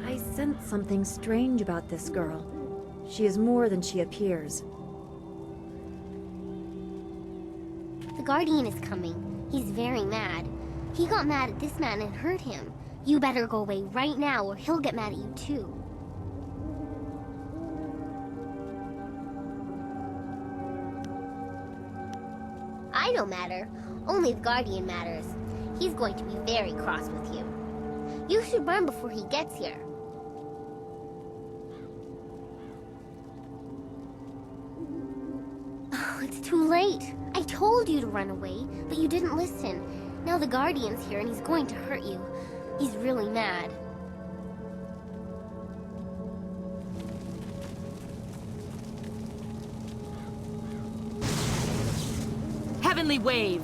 I sense something strange about this girl. She is more than she appears. The Guardian is coming. He's very mad. He got mad at this man and hurt him. You better go away right now or he'll get mad at you too. I don't matter. Only the Guardian matters. He's going to be very cross with you. You should run before he gets here. Oh, it's too late. I told you to run away, but you didn't listen. Now the Guardian's here and he's going to hurt you. He's really mad. Heavenly Wave!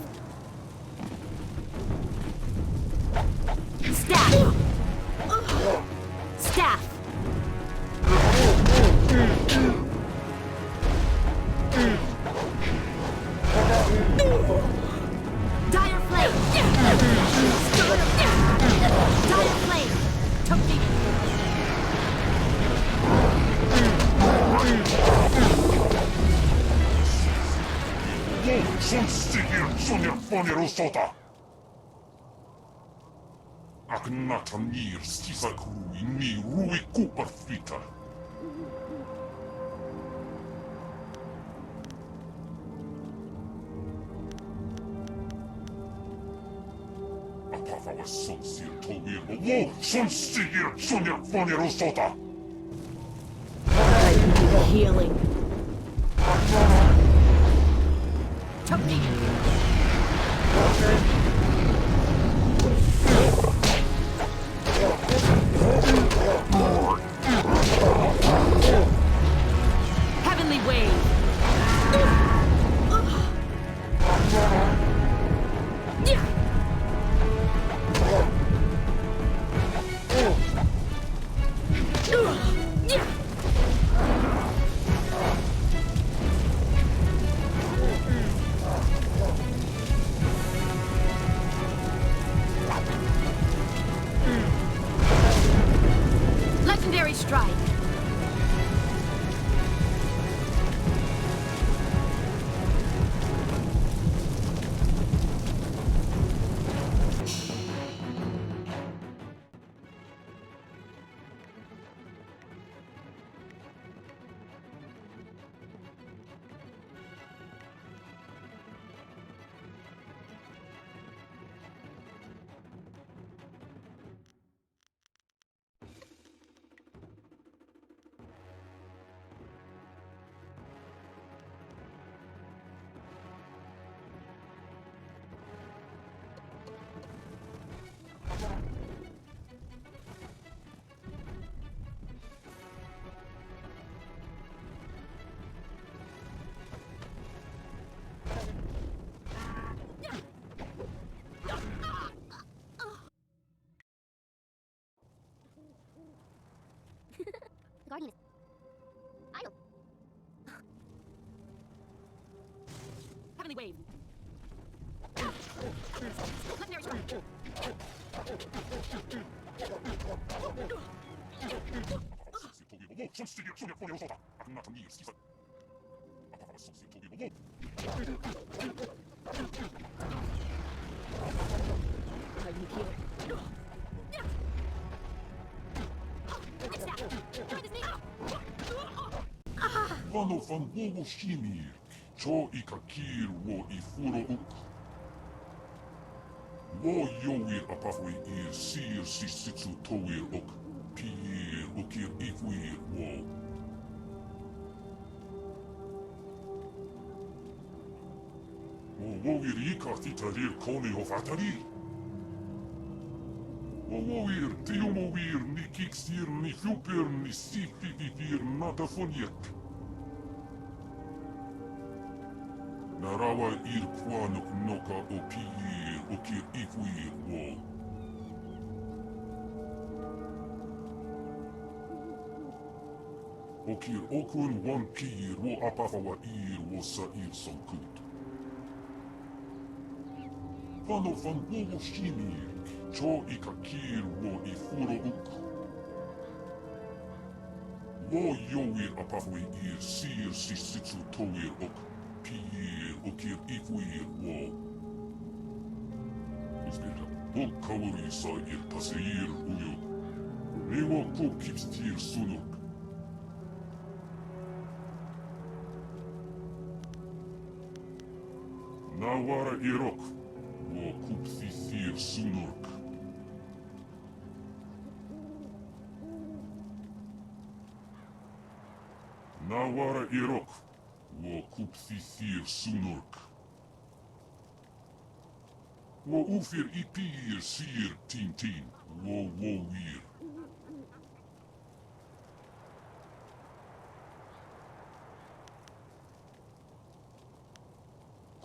Staff! Staff! Dire Flame! Dire Flame! Toasting! Son stigir sonia ponerosota. Agnatan mir stisa grui ni rui kuparfita. Apava son sir tovir wo son stigir sonia ponerosota. Healing. Toasting! Heavenly Wave! Legendary Strike! The Guardian is... I don't... Heavenly Wave! Legendary Strike! Son stigir sonia ponerosota. Agnatan mir stisa. Apava son sir tovir wo. Tiny healer. Vano van wowo shimir. Cho ikakir wo ifuro uk. Wo yoir apafwe ir sir sisitsu toir ok. Pir ukir ifwir wo. Wowir ikathita rir kone of atari. Wowir tiumovir ni kiksir ni fjupir ni sifififir natafoniek. Narawa ir kwanok noka o pir ukir ifwir wo. Okir okun wan pir wo apafawa ir wo sa ir sonkut. Vano van wowo shimir. Cho ika kir wo I furo uk. Wo yoir apafwe ir sir sisitsu toir ok. Pir okir ifwir wo. Ispira. O kawari sa ir taseir uyo. Rewa ko kipstir sunuk. Nawara irok. Wo kupsisir sunuk. Nawara irok. Wo kupsisir sunuk. Wo ufir ipir sir tintin. Wo wir.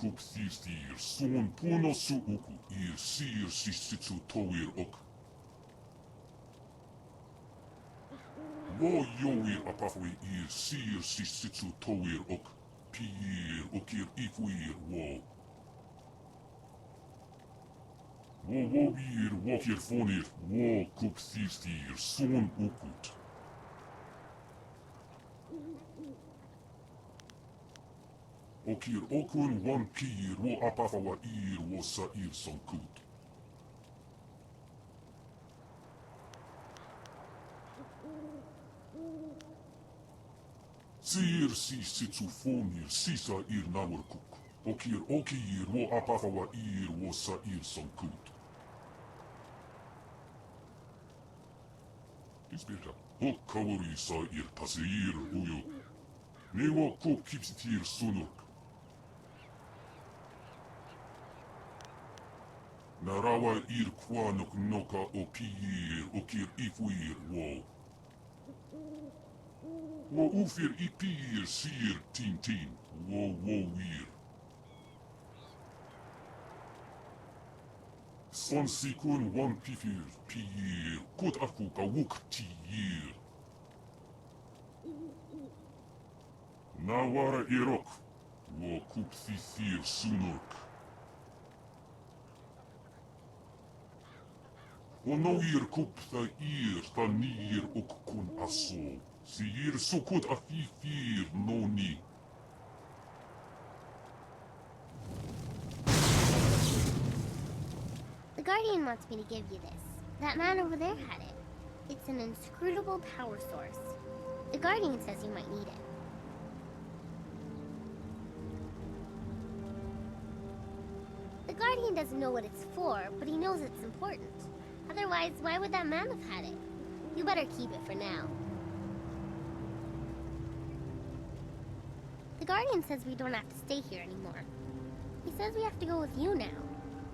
Kupsisir son puno su uku ir sir sisitsu toir ok. Wo yoir apafwe ir sir sisitsu toir ok. Pir okir ifwir wo. Wo wir wokir fonir wo kupsisir son ukut. Okir okun wan pir wo apafawa ir wo sa ir sonkut. Sir sisitsu fonir sisa ir nawarkuk. Okir wo apafawa ir wo sa ir sonkut. Ispira. O kawari sa ir taseir uyo. Newa ko kipsitir sunuk. Narawa ir kwanok noka o pir okir ifwir wo. Wo ufir ipir sir tintin wo wir. Son sikun wan pifir pir kut akuka wuk tiyir. Nawara irok wo kupsisir sunuk. Onoir kupta ir tanir ok kun aso. Sir sukut afifir noni. The Guardian wants me to give you this. That man over there had it. It's an inscrutable power source. The Guardian says you might need it. The Guardian doesn't know what it's for, but he knows it's important. Otherwise, why would that man have had it? You better keep it for now. The Guardian says we don't have to stay here anymore. He says we have to go with you now.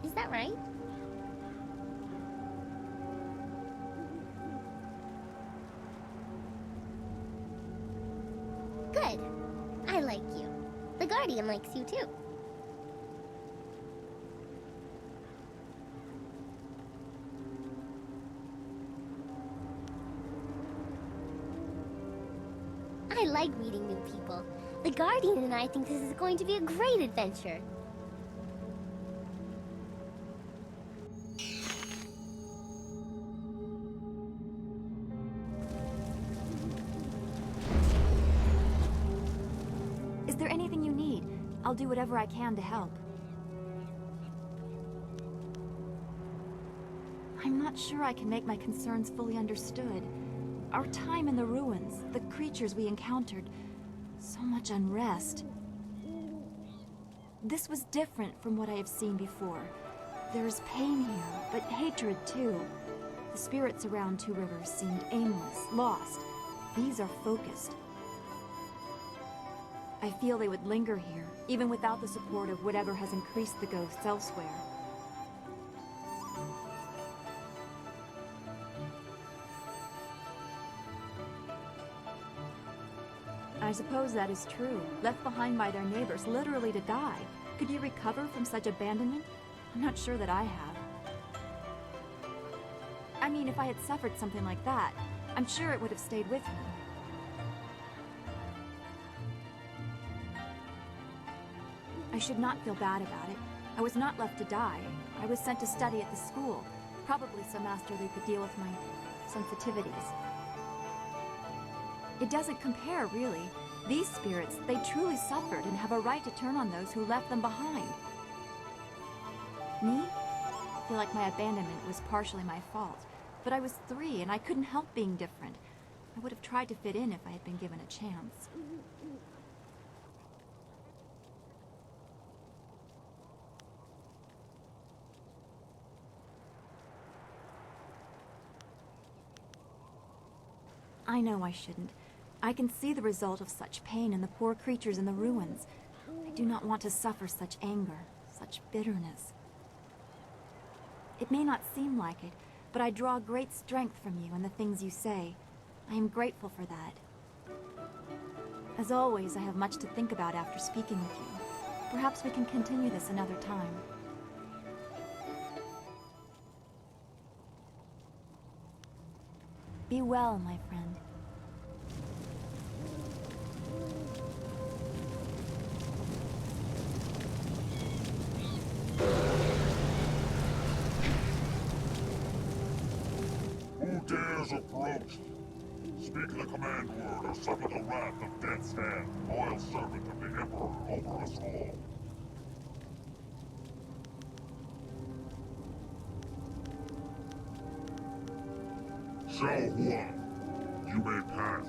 Is that right? Good. I like you. The Guardian likes you too. I like meeting new people. The Guardian and I think this is going to be a great adventure. Is there anything you need? I'll do whatever I can to help. I'm not sure I can make my concerns fully understood. Our time in the ruins, the creatures we encountered, so much unrest. This was different from what I have seen before. There is pain here, but hatred too. The spirits around Two Rivers seemed aimless, lost. These are focused. I feel they would linger here, even without the support of whatever has increased the ghosts elsewhere. I suppose that is true. Left behind by their neighbors, literally to die. Could you recover from such abandonment? I'm not sure that I have. I mean, if I had suffered something like that, I'm sure it would have stayed with me. I should not feel bad about it. I was not left to die. I was sent to study at the school. Probably so Master Lu could deal with my sensitivities. It doesn't compare, really. These spirits, they truly suffered and have a right to turn on those who left them behind. Me? I feel like my abandonment was partially my fault. But I was 3 and I couldn't help being different. I would have tried to fit in if I had been given a chance. I know I shouldn't. I can see the result of such pain in the poor creatures in the ruins. I do not want to suffer such anger, such bitterness. It may not seem like it, but I draw great strength from you and the things you say. I am grateful for that. As always, I have much to think about after speaking with you. Perhaps we can continue this another time. Be well, my friend. Who dares approach? Speak the command word or suffer the wrath of Death's Hand, loyal servant of the Emperor over us all. Xiao Huan, you may pass.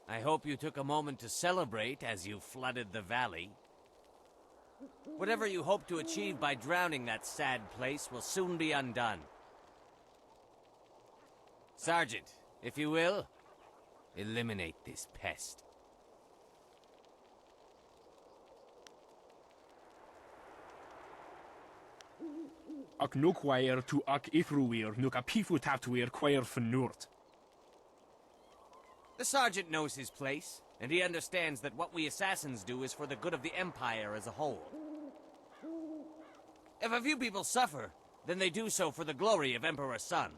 I hope you took a moment to celebrate as you flooded the valley. Whatever you hope to achieve by drowning that sad place will soon be undone. Sergeant, if you will, eliminate this pest. Ac no choir to ac ifruir nuk a pifu taptuir choir fnurt. The sergeant knows his place, and he understands that what we assassins do is for the good of the Empire as a whole. If a few people suffer, then they do so for the glory of Emperor Sun.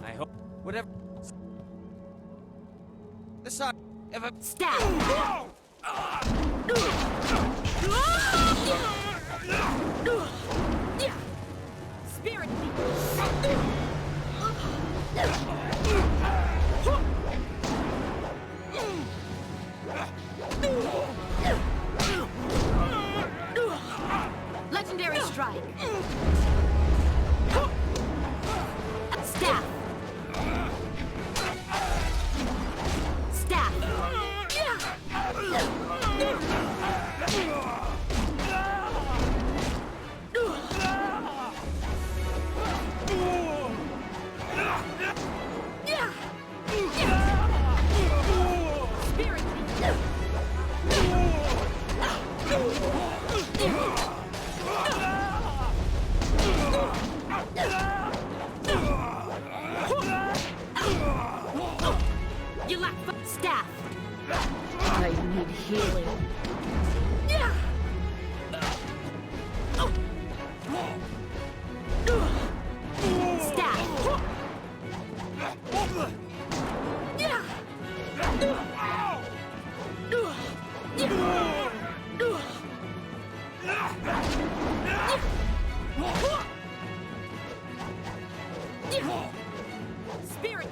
I hope whatever. Sorry, if a Stab! Spirit Legendary strike. Staff. Staff. Spirit. You lack staff. I need healing. Staff. Spirit.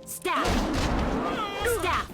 Staff! Staff!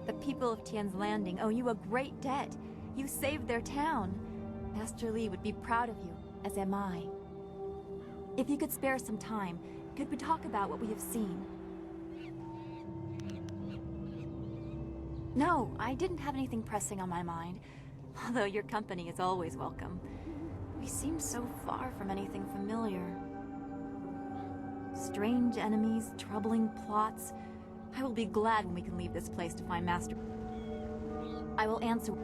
The people of Tian's Landing owe you a great debt. You saved their town. Master Li would be proud of you, as am I. If you could spare some time, could we talk about what we have seen? No, I didn't have anything pressing on my mind, although your company is always welcome. We seem so far from anything familiar. Strange enemies, troubling plots. I will be glad when we can leave this place to find Master... I will answer...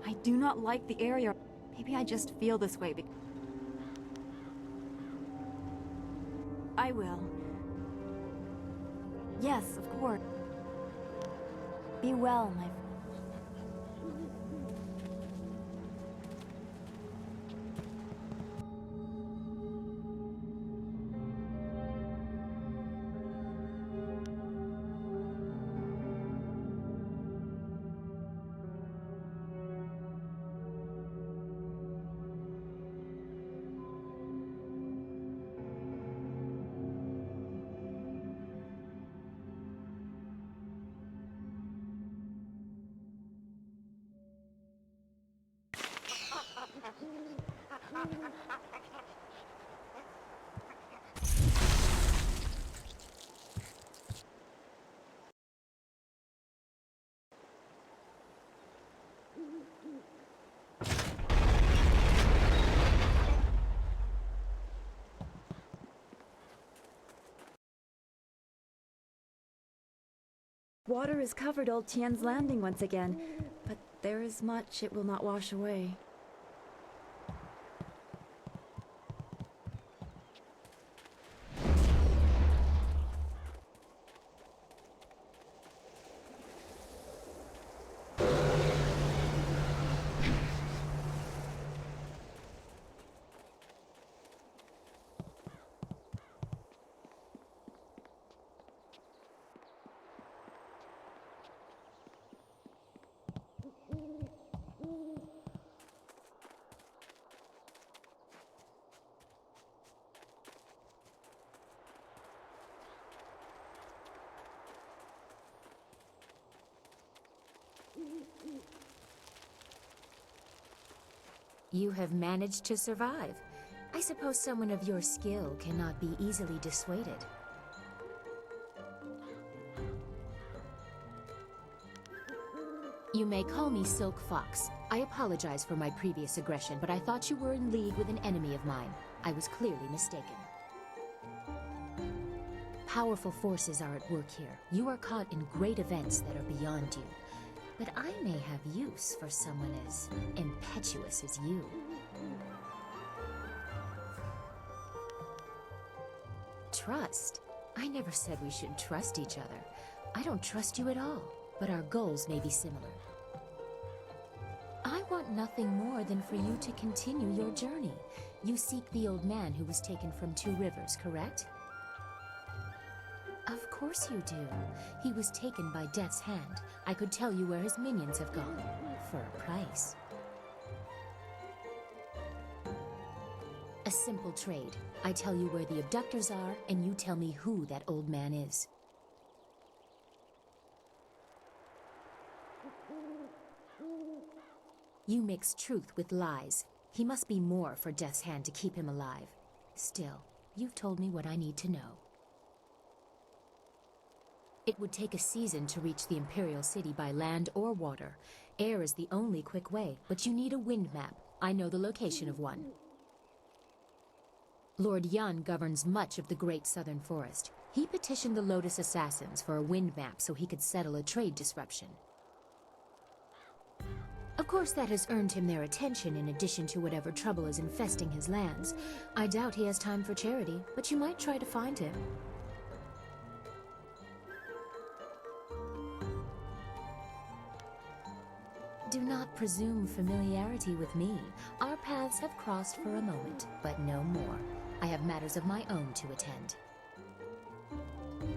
I do not like the area. Maybe I just feel this way I will. Yes, of course. Be well, my friend. Water has covered old Tian's Landing once again, but there is much it will not wash away. You have managed to survive. I suppose someone of your skill cannot be easily dissuaded. You may call me Silk Fox. I apologize for my previous aggression, but I thought you were in league with an enemy of mine. I was clearly mistaken. Powerful forces are at work here. You are caught in great events that are beyond you. But I may have use for someone as impetuous as you. Trust? I never said we should trust each other. I don't trust you at all, but our goals may be similar. I want nothing more than for you to continue your journey. You seek the old man who was taken from Two Rivers, correct? Of course you do. He was taken by Death's Hand. I could tell you where his minions have gone. For a price. A simple trade. I tell you where the abductors are, and you tell me who that old man is. You mix truth with lies. He must be more for Death's Hand to keep him alive. Still, you've told me what I need to know. It would take a season to reach the Imperial City by land or water. Air is the only quick way, but you need a wind map. I know the location of one. Lord Yun governs much of the Great Southern Forest. He petitioned the Lotus Assassins for a wind map so he could settle a trade disruption. Of course, that has earned him their attention in addition to whatever trouble is infesting his lands. I doubt he has time for charity, but you might try to find him. Do not presume familiarity with me. Our paths have crossed for a moment, but no more. I have matters of my own to attend.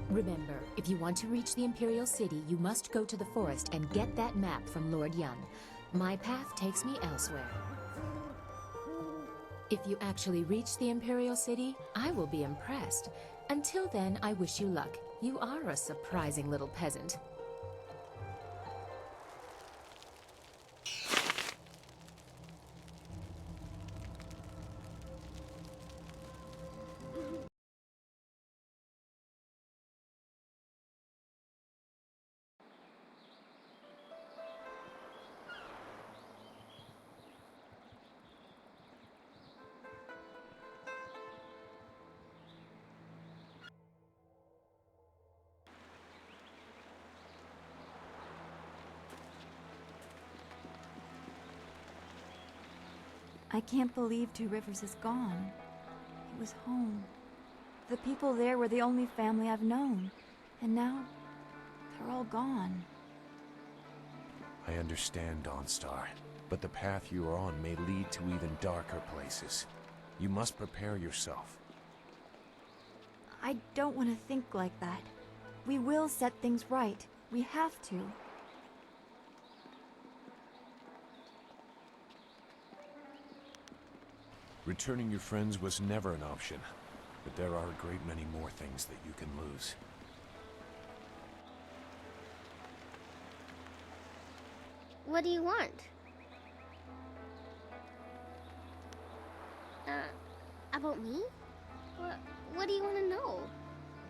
Remember, if you want to reach the Imperial City, you must go to the forest and get that map from Lord Yun. My path takes me elsewhere. If you actually reach the Imperial City, I will be impressed. Until then, I wish you luck. You are a surprising little peasant. I can't believe Two Rivers is gone. It was home. The people there were the only family I've known. And now, they're all gone. I understand, Dawnstar, but the path you are on may lead to even darker places. You must prepare yourself. I don't want to think like that. We will set things right. We have to. Returning your friends was never an option, but there are a great many more things that you can lose. What do you want? About me? What do you want to know?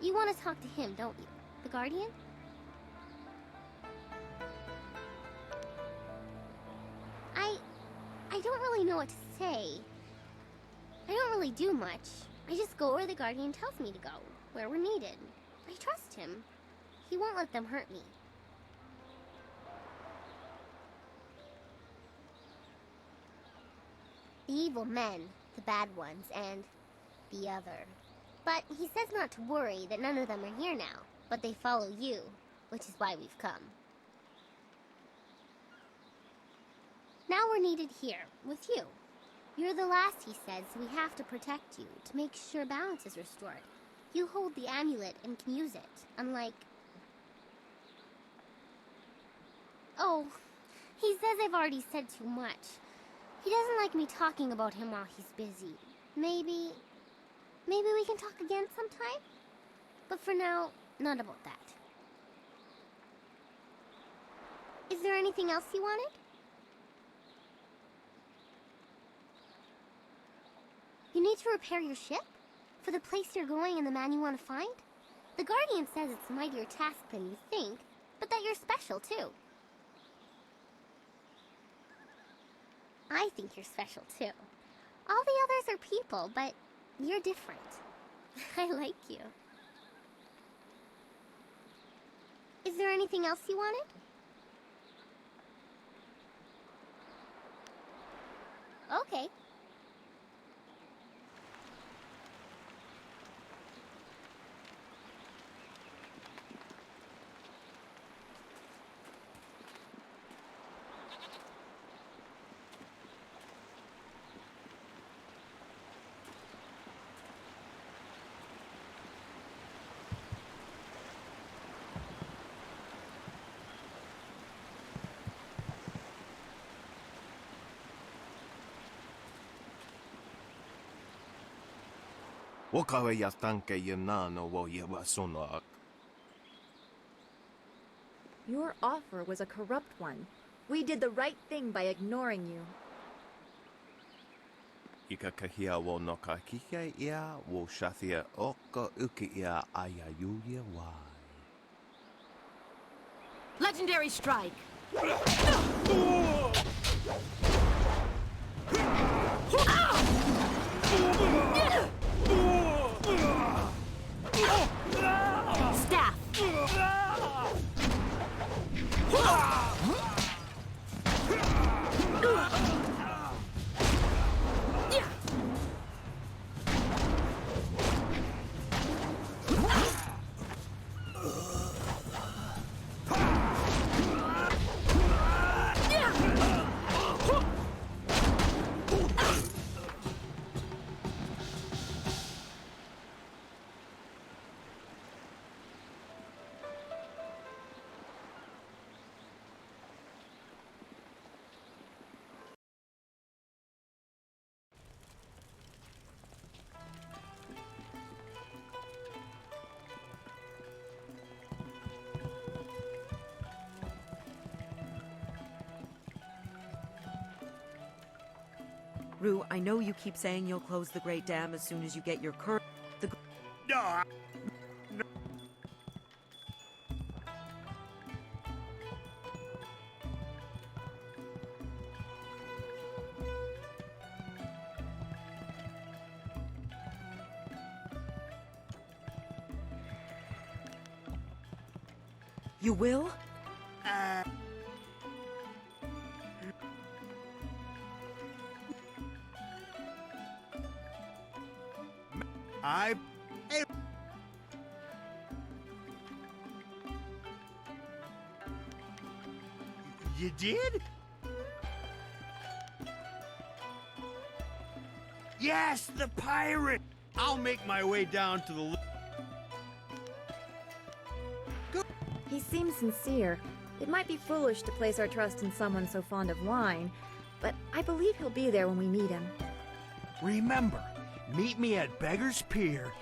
You want to talk to him, don't you? The Guardian? I don't really know what to say. I don't really do much. I just go where the Guardian tells me to go, where we're needed. I trust him. He won't let them hurt me. The evil men, the bad ones, and the other. But he says not to worry, that none of them are here now, but they follow you, which is why we've come. Now we're needed here, with you. You're the last, he said, so we have to protect you, to make sure balance is restored. You hold the amulet and can use it, unlike... Oh, he says I've already said too much. He doesn't like me talking about him while he's busy. Maybe we can talk again sometime? But for now, not about that. Is there anything else you wanted? You need to repair your ship? For the place you're going and the man you want to find? The Guardian says it's a mightier task than you think, but that you're special too. I think you're special too. All the others are people, but you're different. I like you. Is there anything else you wanted? Okay. Your offer was a corrupt one. We did the right thing by ignoring you. Legendary strike. Staff. Rue, I know you keep saying you'll close the Great Dam as soon as you get your No, You will? I... You did? Yes, the pirate! I'll make my way down to the... He seems sincere. It might be foolish to place our trust in someone so fond of wine, but I believe he'll be there when we need him. Remember, meet me at Beggar's Pier.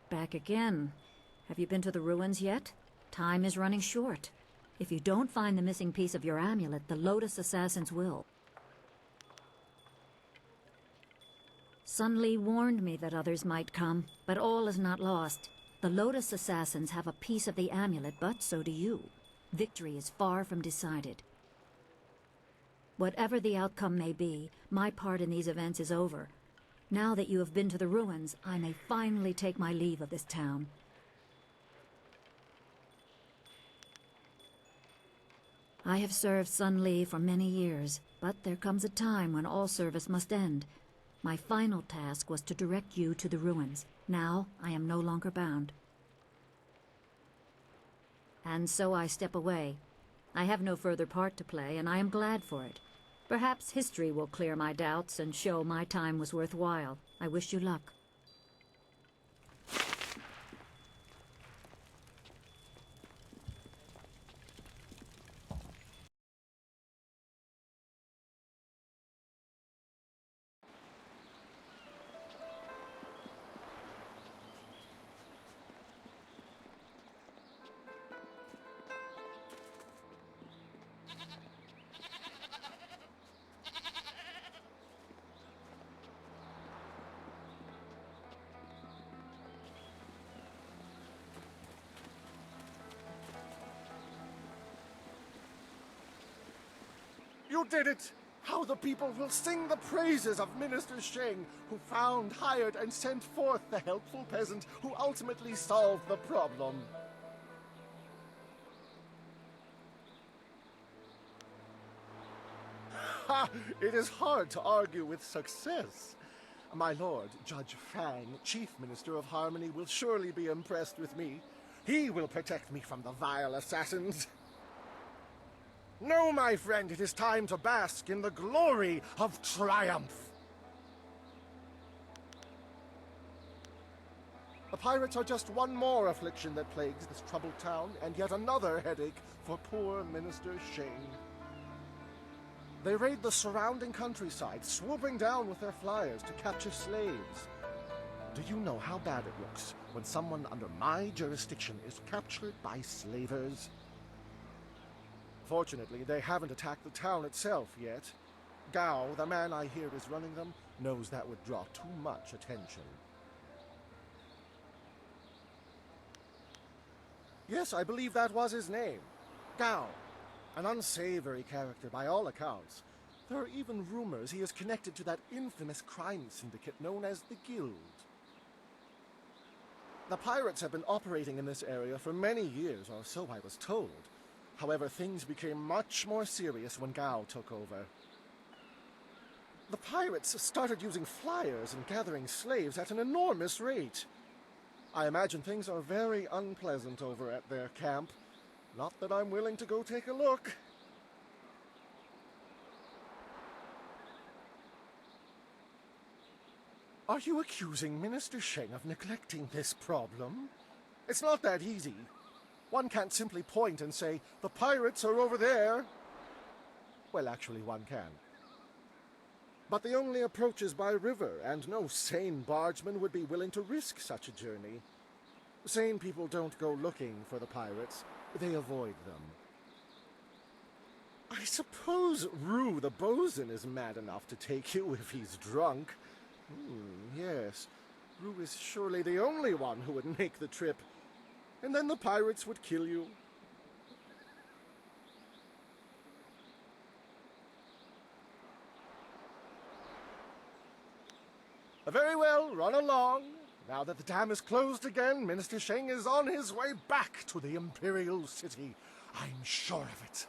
Back again. Have you been to the ruins yet? Time is running short. If you don't find the missing piece of your amulet, the Lotus Assassins will. Sun Li warned me that others might come, but all is not lost. The Lotus Assassins have a piece of the amulet, but so do you. Victory is far from decided. Whatever the outcome may be, my part in these events is over. Now that you have been to the ruins, I may finally take my leave of this town. I have served Sun Li for many years, but there comes a time when all service must end. My final task was to direct you to the ruins. Now I am no longer bound. And so I step away. I have no further part to play, and I am glad for it. Perhaps history will clear my doubts and show my time was worthwhile. I wish you luck. You did it! How the people will sing the praises of Minister Sheng, who found, hired, and sent forth the helpful peasant who ultimately solved the problem. Ha! It is hard to argue with success. My lord, Judge Fang, Chief Minister of Harmony, will surely be impressed with me. He will protect me from the vile assassins. No, my friend, it is time to bask in the glory of triumph. The pirates are just one more affliction that plagues this troubled town, and yet another headache for poor Minister Sheng. They raid the surrounding countryside, swooping down with their flyers to capture slaves. Do you know how bad it looks when someone under my jurisdiction is captured by slavers? Fortunately, they haven't attacked the town itself yet. Gao, the man I hear is running them, knows that would draw too much attention. Yes, I believe that was his name. Gao. An unsavory character by all accounts. There are even rumors he is connected to that infamous crime syndicate known as the Guild. The pirates have been operating in this area for many years, or so I was told. However, things became much more serious when Gao took over. The pirates started using flyers and gathering slaves at an enormous rate. I imagine things are very unpleasant over at their camp. Not that I'm willing to go take a look. Are you accusing Minister Sheng of neglecting this problem? It's not that easy. One can't simply point and say, the pirates are over there. Well, actually, one can. But the only approach is by river, and no sane bargeman would be willing to risk such a journey. Sane people don't go looking for the pirates. They avoid them. I suppose Rue the bosun is mad enough to take you if he's drunk. Yes, Rue is surely the only one who would make the trip. And then the pirates would kill you. Very well, run along. Now that the dam is closed again, Minister Sheng is on his way back to the Imperial City. I'm sure of it.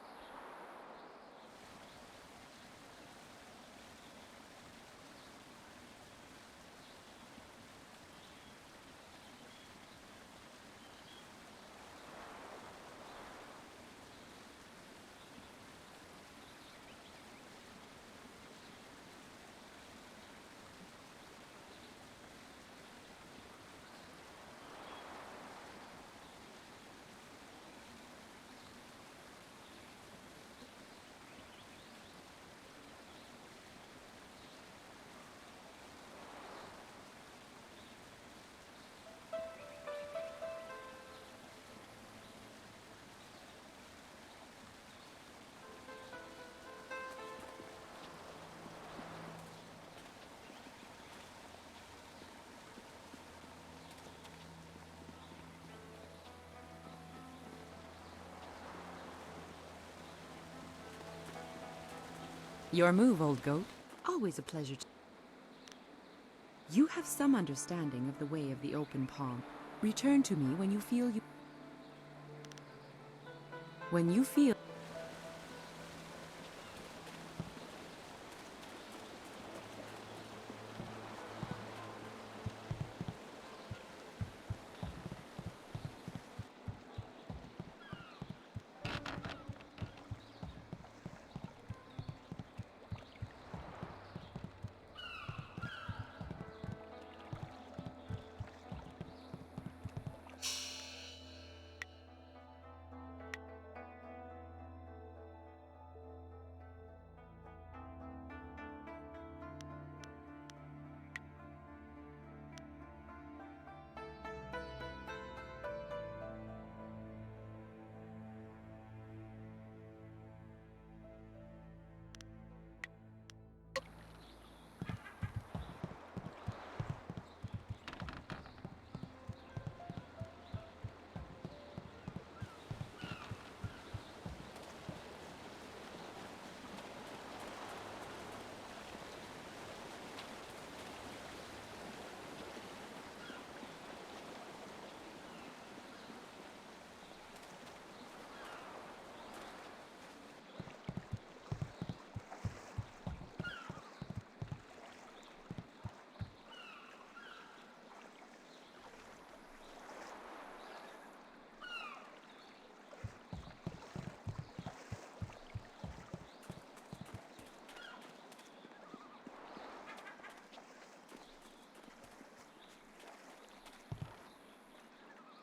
Your move, old goat. Always a pleasure to... You have some understanding of the way of the open palm. Return to me when you feel you... When you feel...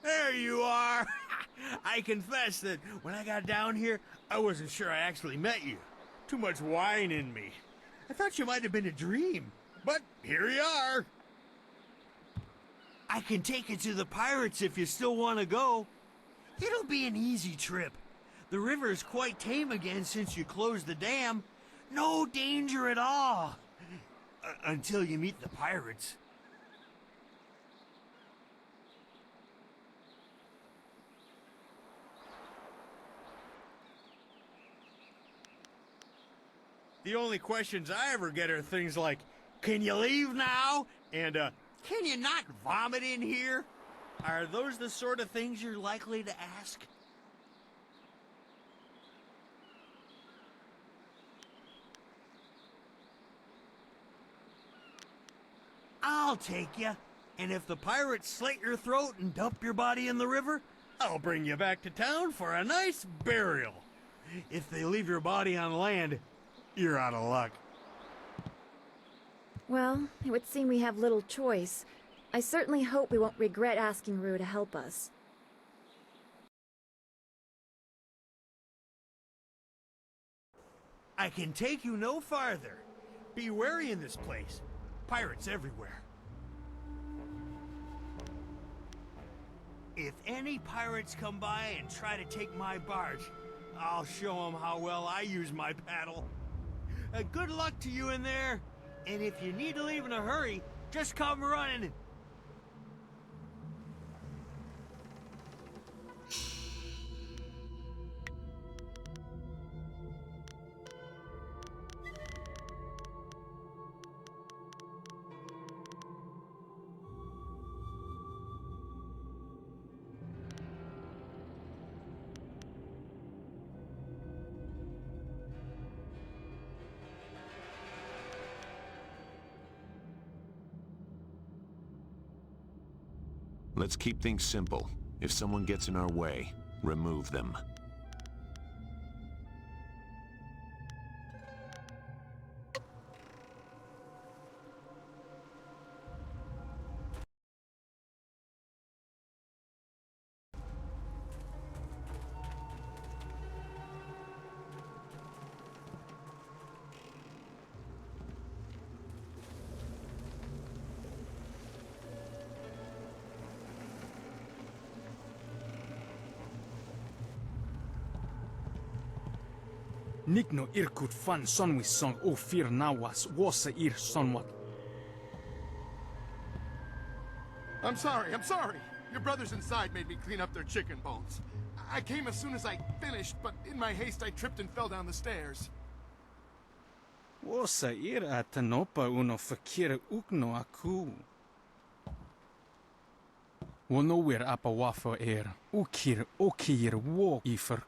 There you are! I confess that when I got down here, I wasn't sure I actually met you. Too much wine in me. I thought you might have been a dream, but here you are. I can take you to the pirates if you still want to go. It'll be an easy trip. The river is quite tame again since you closed the dam. No danger at all. Until you meet the pirates. The only questions I ever get are things like, can you leave now? And, can you not vomit in here? Are those the sort of things you're likely to ask? I'll take you. And if the pirates slit your throat and dump your body in the river, I'll bring you back to town for a nice burial. If they leave your body on land, you're out of luck. Well, it would seem we have little choice. I certainly hope we won't regret asking Rue to help us. I can take you no farther. Be wary in this place. Pirates everywhere. If any pirates come by and try to take my barge, I'll show them how well I use my paddle. Good luck to you in there. And if you need to leave in a hurry, just come running. Let's keep things simple. If someone gets in our way, remove them. Nikno irkut fan sonwissong o fir nawas wasa ir sonwat. I'm sorry. Your brothers inside made me clean up their chicken bones. I came as soon as I finished, but in my haste I tripped and fell down the stairs. Wasa ir atanopa uno fakir ukno aku. Wonowir apa wafo ukir okir wo iferk.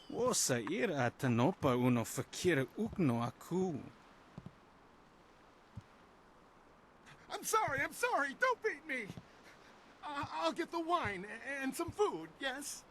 Wasa ir atanopa uno fakir ukno aku. I'm sorry. Don't beat me. I'll get the wine and some food, yes?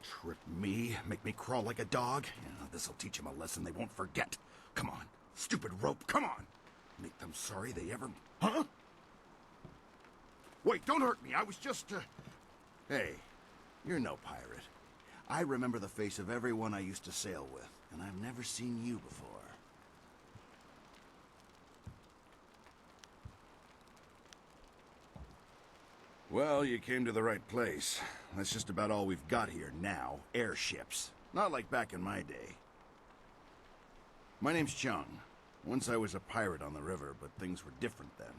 Trip me, make me crawl like a dog? Yeah, this'll teach them a lesson they won't forget. Come on, stupid rope, come on! Make them sorry they ever... Huh? Wait, don't hurt me, I was just, Hey, you're no pirate. I remember the face of everyone I used to sail with, and I've never seen you before. Well, you came to the right place. That's just about all we've got here now. Airships. Not like back in my day. My name's Chung. Once I was a pirate on the river, but things were different then.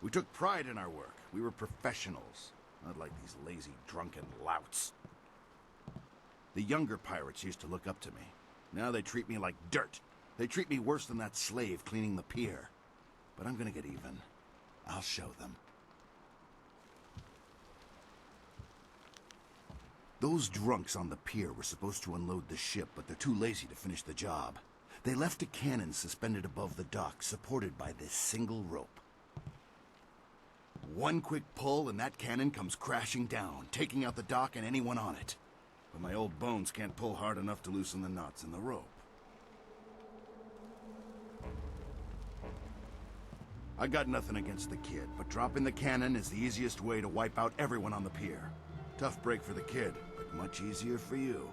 We took pride in our work. We were professionals. Not like these lazy, drunken louts. The younger pirates used to look up to me. Now they treat me like dirt. They treat me worse than that slave cleaning the pier. But I'm gonna get even. I'll show them. Those drunks on the pier were supposed to unload the ship, but they're too lazy to finish the job. They left a cannon suspended above the dock, supported by this single rope. One quick pull and that cannon comes crashing down, taking out the dock and anyone on it. But my old bones can't pull hard enough to loosen the knots in the rope. I got nothing against the kid, but dropping the cannon is the easiest way to wipe out everyone on the pier. Tough break for the kid, but much easier for you.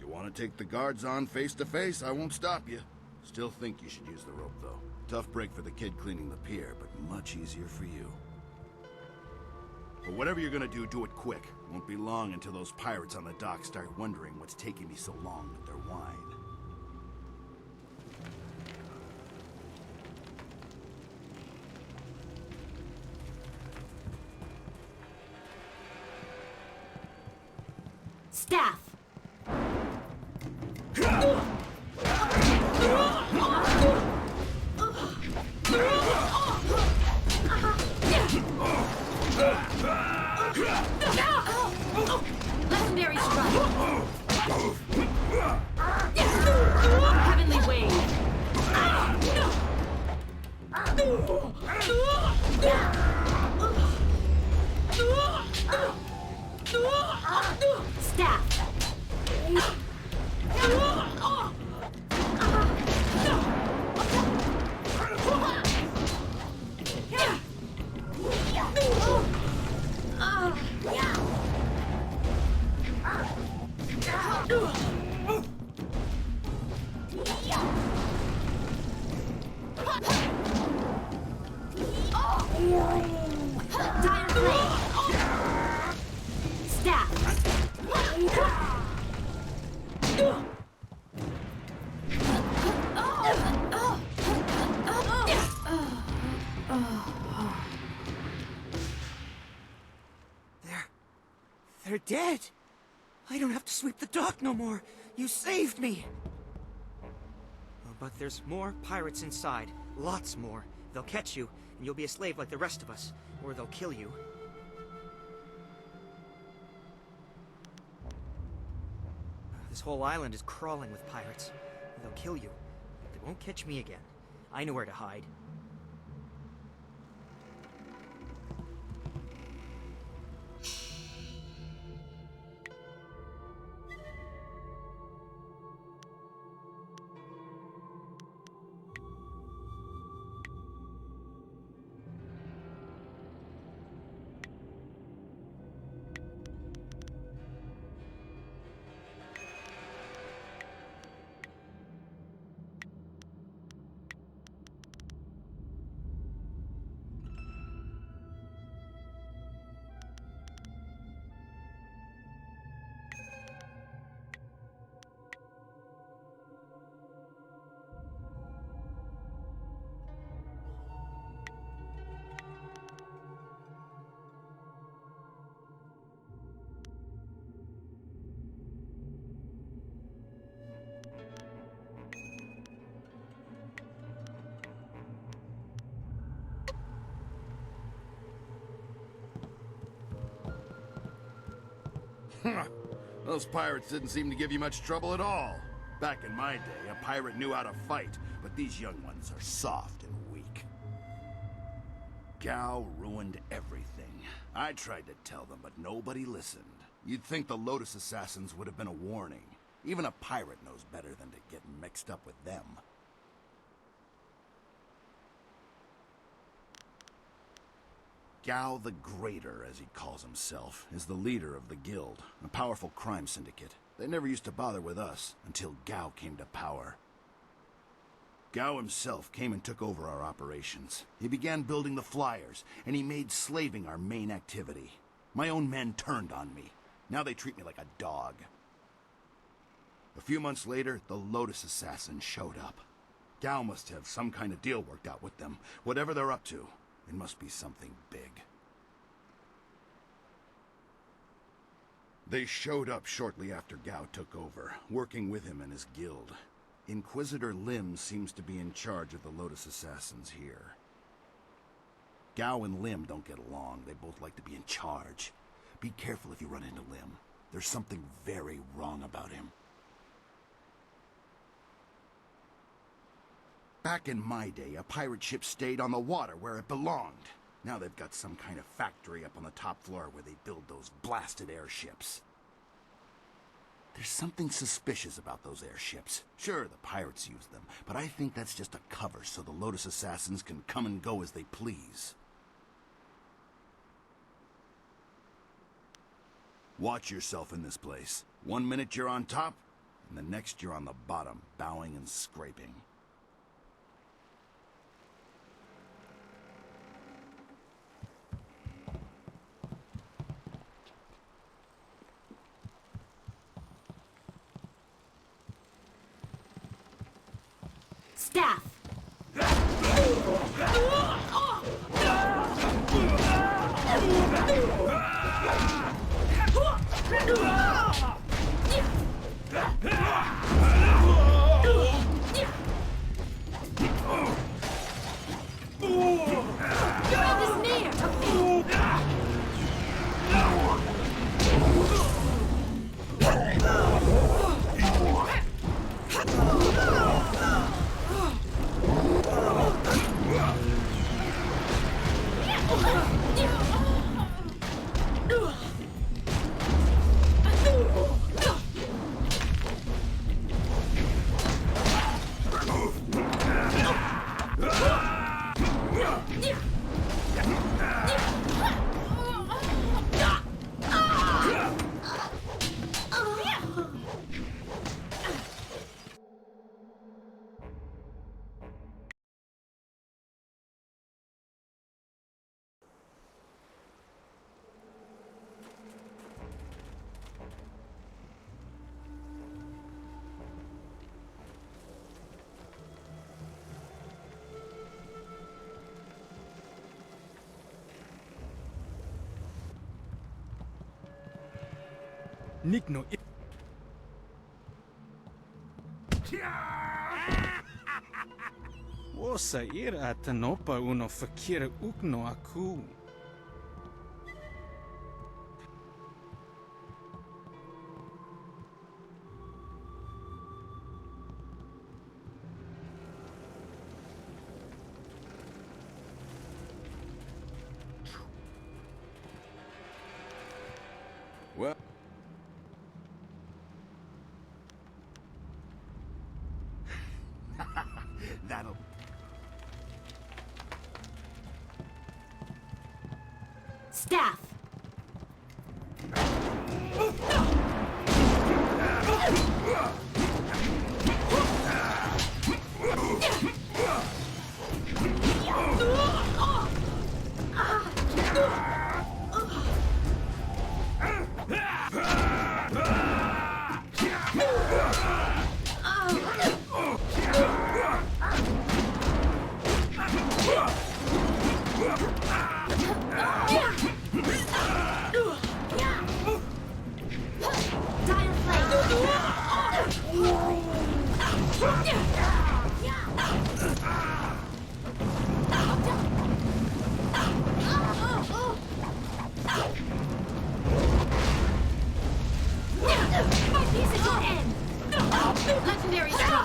You want to take the guards on face to face? I won't stop you. Still think you should use the rope, though. Tough break for the kid cleaning the pier, but much easier for you. But whatever you're gonna do it quick. Won't be long until those pirates on the dock start wondering what's taking me so long with their wine. Staff! Staff! Dire blade! Staff! They're dead. I don't have to sweep the dock no more. You saved me. Oh, but there's more pirates inside. Lots more. They'll catch you, and you'll be a slave like the rest of us. Or they'll kill you. This whole island is crawling with pirates. They'll kill you. But they won't catch me again. I know where to hide. Those pirates didn't seem to give you much trouble at all. Back in my day, a pirate knew how to fight, but these young ones are soft and weak. Gao ruined everything. I tried to tell them, but nobody listened. You'd think the Lotus Assassins would have been a warning. Even a pirate knows better than to get mixed up with them. Gao the Greater, as he calls himself, is the leader of the guild, a powerful crime syndicate. They never used to bother with us until Gao came to power. Gao himself came and took over our operations. He began building the flyers, and he made slaving our main activity. My own men turned on me. Now they treat me like a dog. A few months later, the Lotus Assassins showed up. Gao must have some kind of deal worked out with them. Whatever they're up to, it must be something big. They showed up shortly after Gao took over, working with him and his guild. Inquisitor Lim seems to be in charge of the Lotus Assassins here. Gao and Lim don't get along. They both like to be in charge. Be careful if you run into Lim. There's something very wrong about him. Back in my day, a pirate ship stayed on the water where it belonged. Now they've got some kind of factory up on the top floor where they build those blasted airships. There's something suspicious about those airships. Sure, the pirates use them, but I think that's just a cover so the Lotus Assassins can come and go as they please. Watch yourself in this place. 1 minute you're on top, and the next you're on the bottom, bowing and scraping. Staff! Your end is near! Nikno I... Osa ira atanopa uno fakira ukno aku. Well... That'll... Staff! My piece at your end! Legendary strike!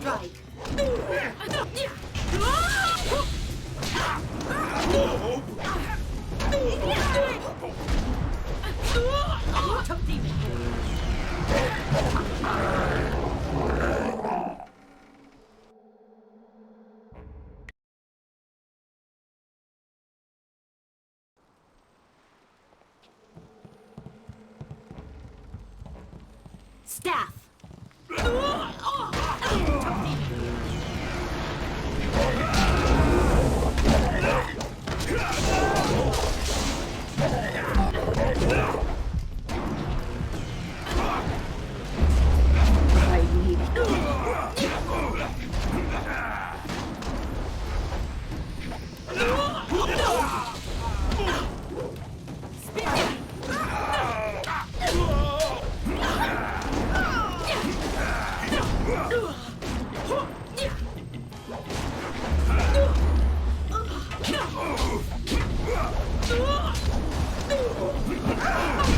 Staff! Staff!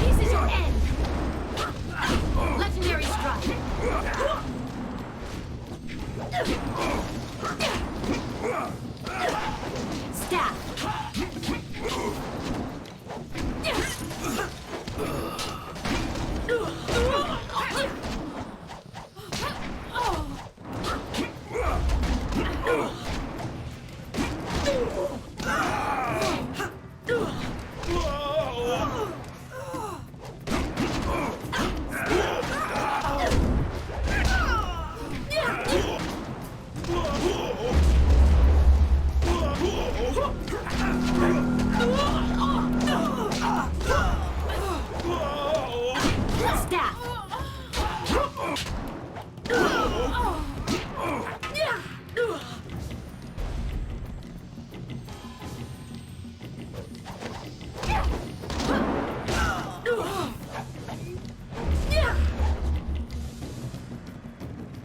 This is your end! Legendary strike! Staff!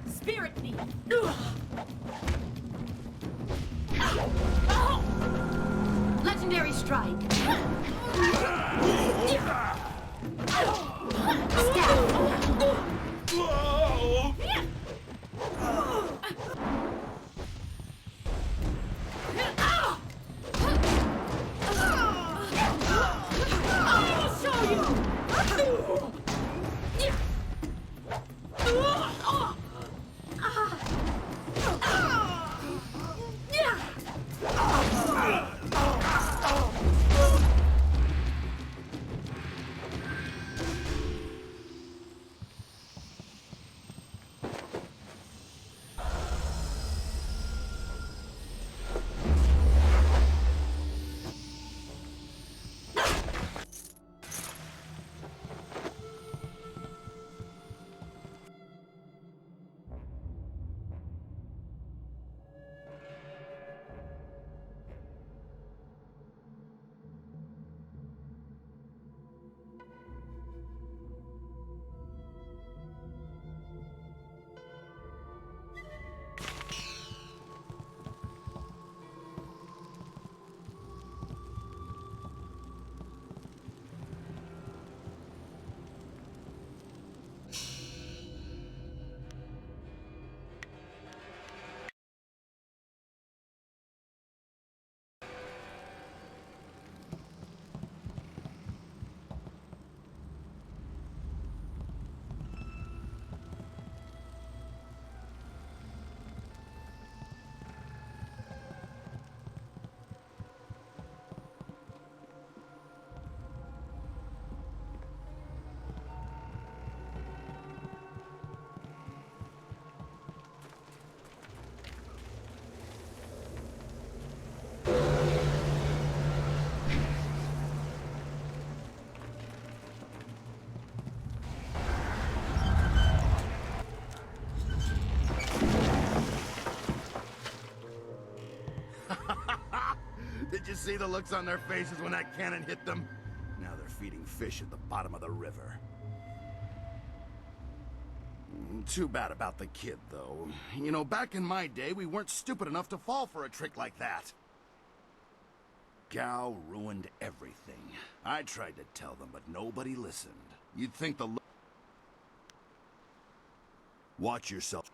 Spirit Thief! Legendary strike! Did you see the looks on their faces when that cannon hit them? Now they're feeding fish at the bottom of the river. Too bad about the kid, though. You know, back in my day, we weren't stupid enough to fall for a trick like that. Gao ruined everything. I tried to tell them, but nobody listened. You'd think the... Watch yourself.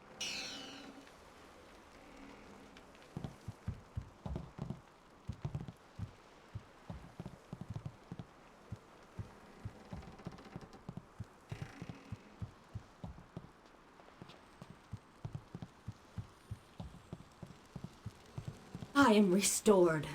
I am restored.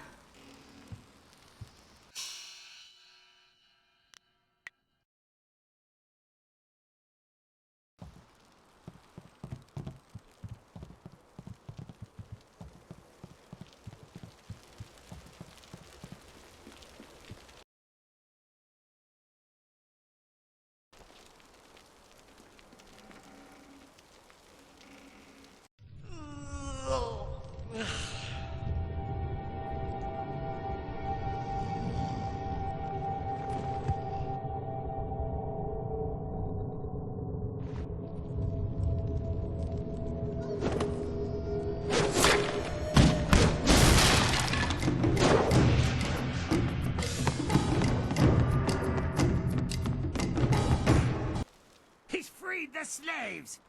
slaves.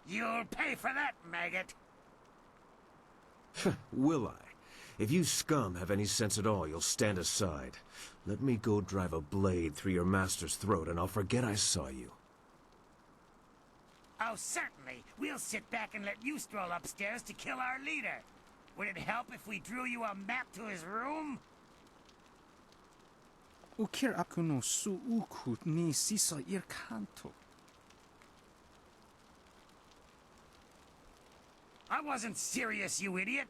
You'll pay for that, maggot. Will I? If you scum have any sense at all, you'll stand aside. Let me go drive a blade through your master's throat, and I'll forget I saw you. Oh, certainly. We'll sit back and let you stroll upstairs to kill our leader. Would it help if we drew you a map to his room? Ukir aku no suukut ni sisa ir kanto. I wasn't serious, you idiot.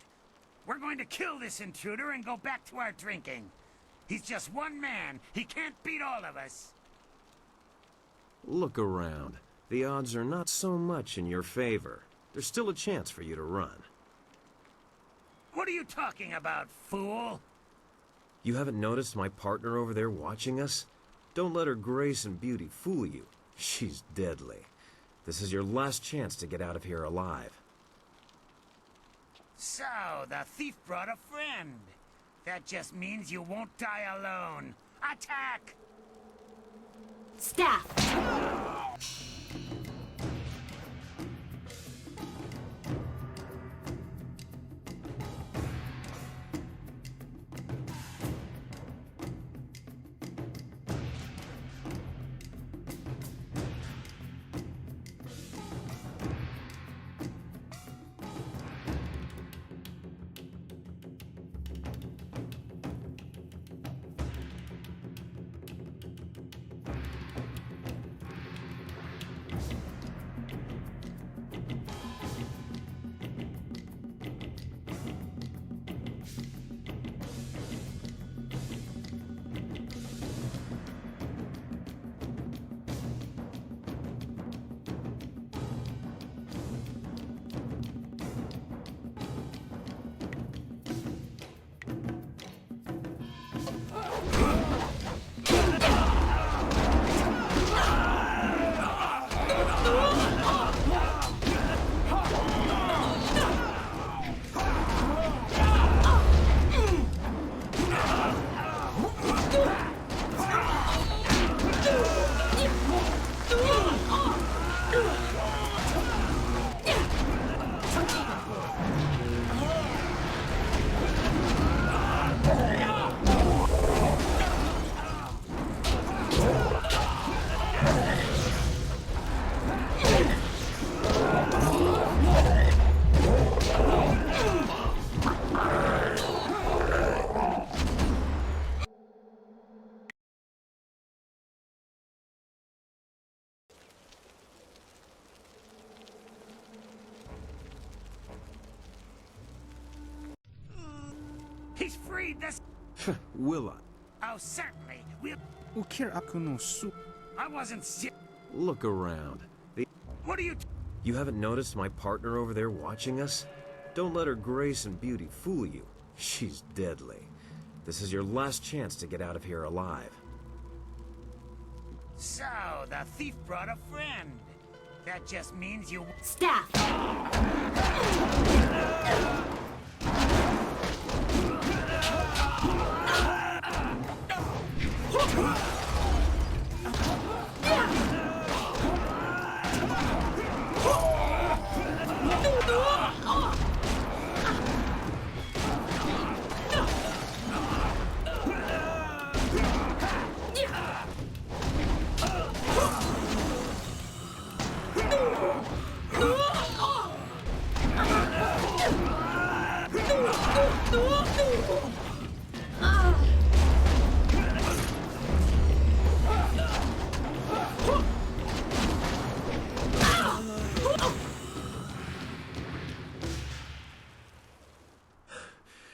We're going to kill this intruder and go back to our drinking. He's just one man. He can't beat all of us. Look around. The odds are not so much in your favor. There's still a chance for you to run. What are you talking about, fool? You haven't noticed my partner over there watching us? Don't let her grace and beauty fool you. She's deadly. This is your last chance to get out of here alive. So, the thief brought a friend. That just means you won't die alone. Attack! Staff! He's freed this... Will I? Oh, certainly. We'll... Ukir aku no su... I wasn't serious. Look around. What are you... You haven't noticed my partner over there watching us? Don't let her grace and beauty fool you. She's deadly. This is your last chance to get out of here alive. So, the thief brought a friend. That just means you... Staff!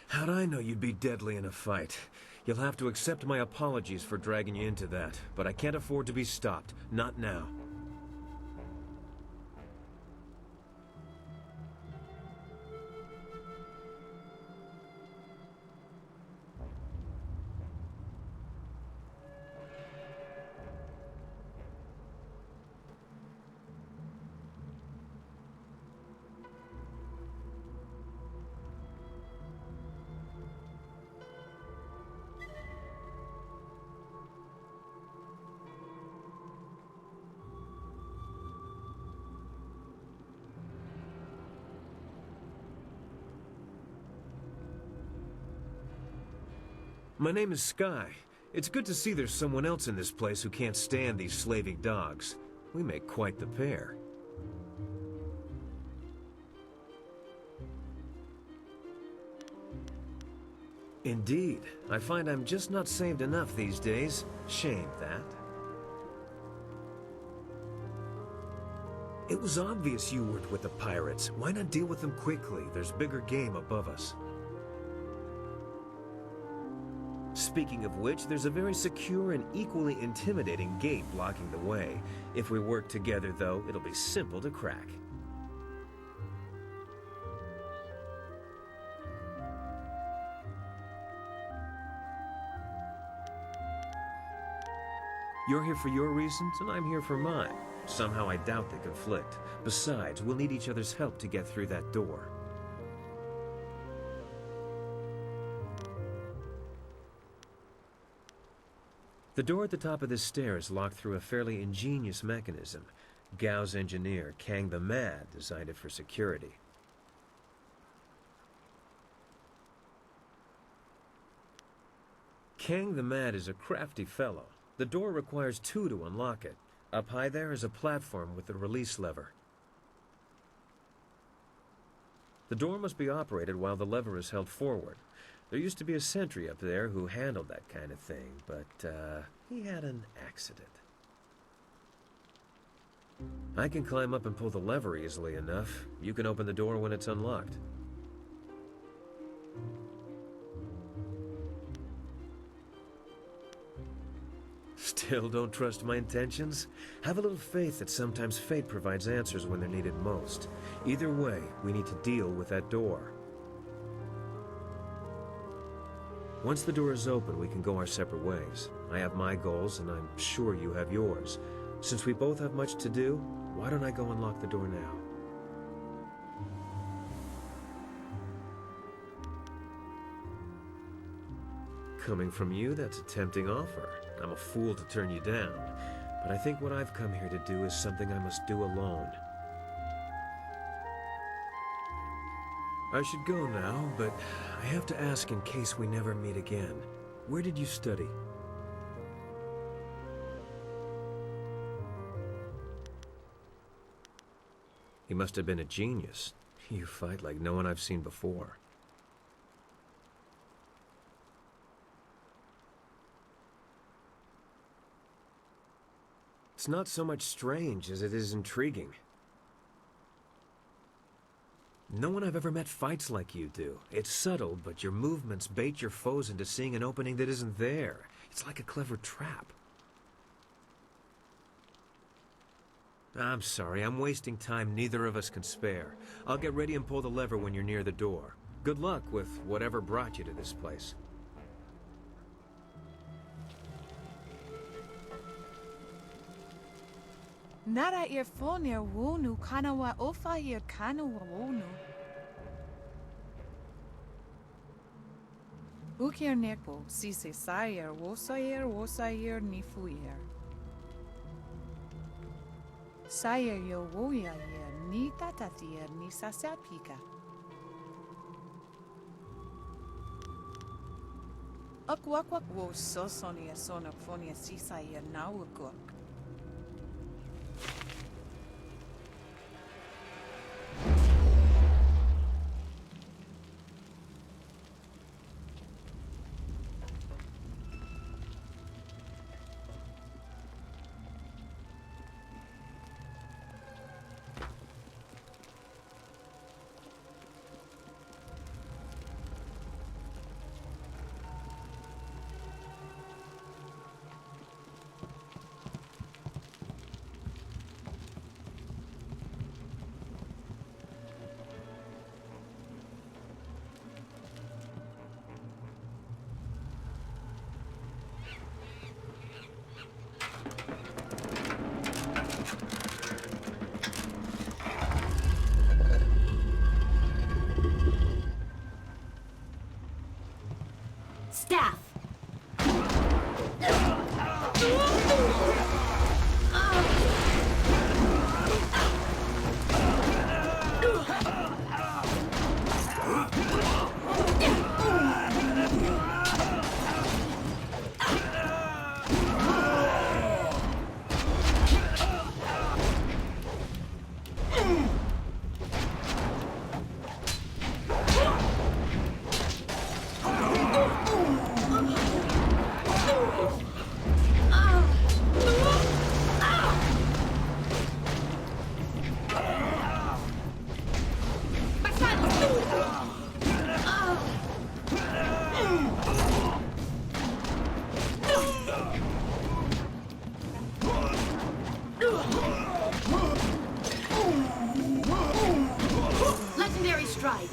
How'd I know you'd be deadly in a fight? You'll have to accept my apologies for dragging you into that, but I can't afford to be stopped. Not now. My name is Sky. It's good to see there's someone else in this place who can't stand these slaving dogs. We make quite the pair. Indeed. I find I'm just not saved enough these days. Shame, that. It was obvious you worked with the pirates. Why not deal with them quickly? There's bigger game above us. Speaking of which, there's a very secure and equally intimidating gate blocking the way. If we work together, though, it'll be simple to crack. You're here for your reasons, and I'm here for mine. Somehow I doubt they conflict. Besides, we'll need each other's help to get through that door. The door at the top of this stair is locked through a fairly ingenious mechanism. Gao's engineer, Kang the Mad, designed it for security. Kang the Mad is a crafty fellow. The door requires 2 to unlock it. Up high there is a platform with a release lever. The door must be operated while the lever is held forward. There used to be a sentry up there who handled that kind of thing, but he had an accident. I can climb up and pull the lever easily enough. You can open the door when it's unlocked. Still don't trust my intentions? Have a little faith that sometimes fate provides answers when they're needed most. Either way, we need to deal with that door. Once the door is open, we can go our separate ways. I have my goals, and I'm sure you have yours. Since we both have much to do, why don't I go unlock the door now? Coming from you, that's a tempting offer. I'm a fool to turn you down, but I think what I've come here to do is something I must do alone. I should go now, but I have to ask in case we never meet again. Where did you study? He must have been a genius. You fight like no one I've seen before. It's not so much strange as it is intriguing. No one I've ever met fights like you do. It's subtle, but your movements bait your foes into seeing an opening that isn't there. It's like a clever trap. I'm sorry, I'm wasting time neither of us can spare. I'll get ready and pull the lever when you're near the door. Good luck with whatever brought you to this place. Nara earphone wonu kanawa ofa ear kanawa wonu. Ukir neko sise sayer wosayer nifuyer. Sayer yo woya yer ni tatatier ni sasapika. Akwakwak wo sosonia sonophonia sisayer nawukok. Staff! strike.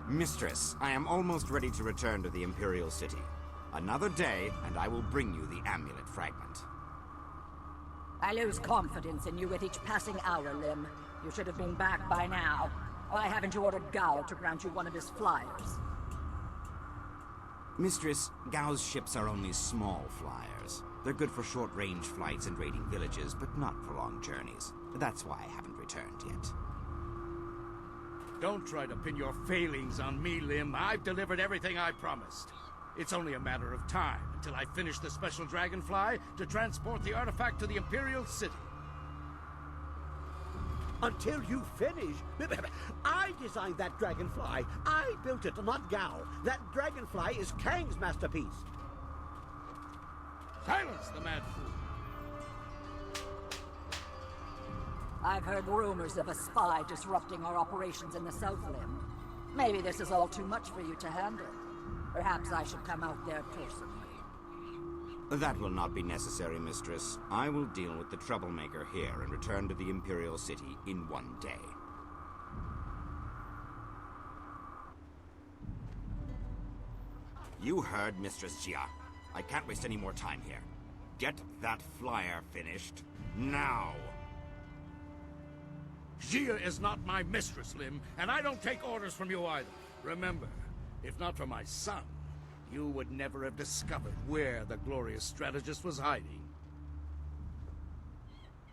Mistress, I am almost ready to return to the Imperial City. Another day, and I will bring you the amulet fragment. I lose confidence in you with each passing hour, Lim. You should have been back by now. Why haven't you ordered Gao to grant you one of his flyers? Mistress, Gao's ships are only small flyers. They're good for short-range flights and raiding villages, but not for long journeys. That's why I haven't returned yet. Don't try to pin your failings on me, Lim. I've delivered everything I promised. It's only a matter of time until I finish the special dragonfly to transport the artifact to the Imperial City. Until you finish? I designed that dragonfly. I built it, not Gao. That dragonfly is Kang's masterpiece. Silence the mad fool. I've heard rumors of a spy disrupting our operations in the South Limb. Maybe this is all too much for you to handle. Perhaps I should come out there personally. That will not be necessary, Mistress. I will deal with the troublemaker here and return to the Imperial City in one day. You heard Mistress Jia. I can't waste any more time here. Get that flyer finished now! Jia is not my mistress, Lim, and I don't take orders from you either. Remember, if not for my son, you would never have discovered where the glorious strategist was hiding.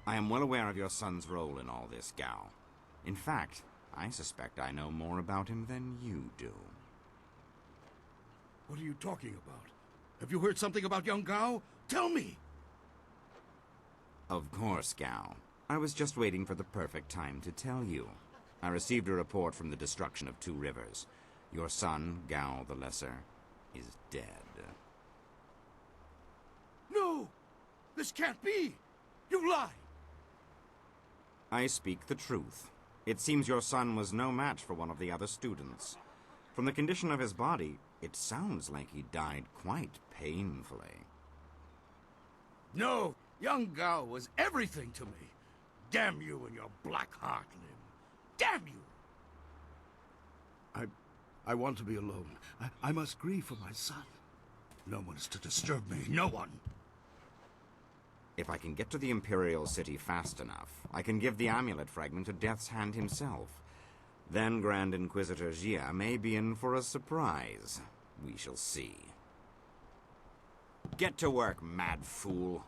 I am well aware of your son's role in all this, Gao. In fact, I suspect I know more about him than you do. What are you talking about? Have you heard something about young Gao? Tell me! Of course, Gao. I was just waiting for the perfect time to tell you. I received a report from the destruction of 2 rivers. Your son, Gao the Lesser, is dead. No! This can't be! You lie! I speak the truth. It seems your son was no match for one of the other students. From the condition of his body, it sounds like he died quite painfully. No! Young Gao was everything to me. Damn you and your black heart, Lim. Damn you! I want to be alone. I must grieve for my son. No one is to disturb me. No one. If I can get to the Imperial City fast enough, I can give the amulet fragment to Death's Hand himself. Then Grand Inquisitor Jia may be in for a surprise. We shall see. Get to work, mad fool.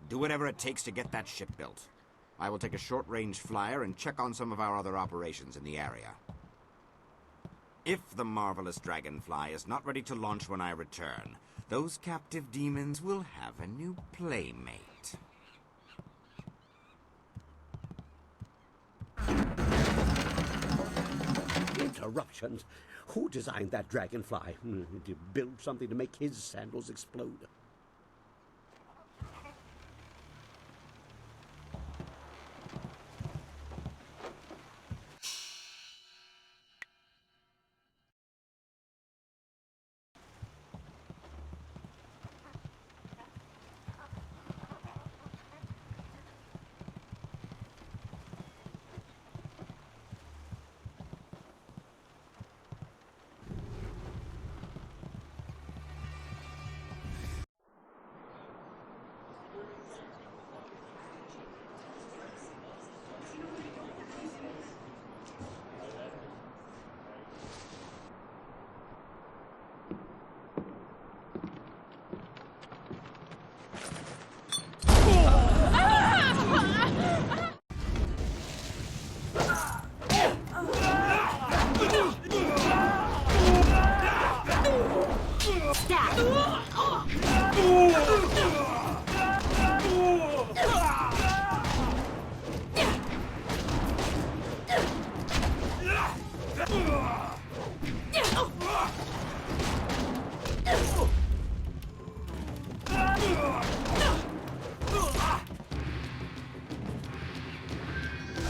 Do whatever it takes to get that ship built. I will take a short-range flyer and check on some of our other operations in the area. If the marvelous dragonfly is not ready to launch when I return, those captive demons will have a new playmate. Interruptions? Who designed that dragonfly? Did you build something to make his sandals explode?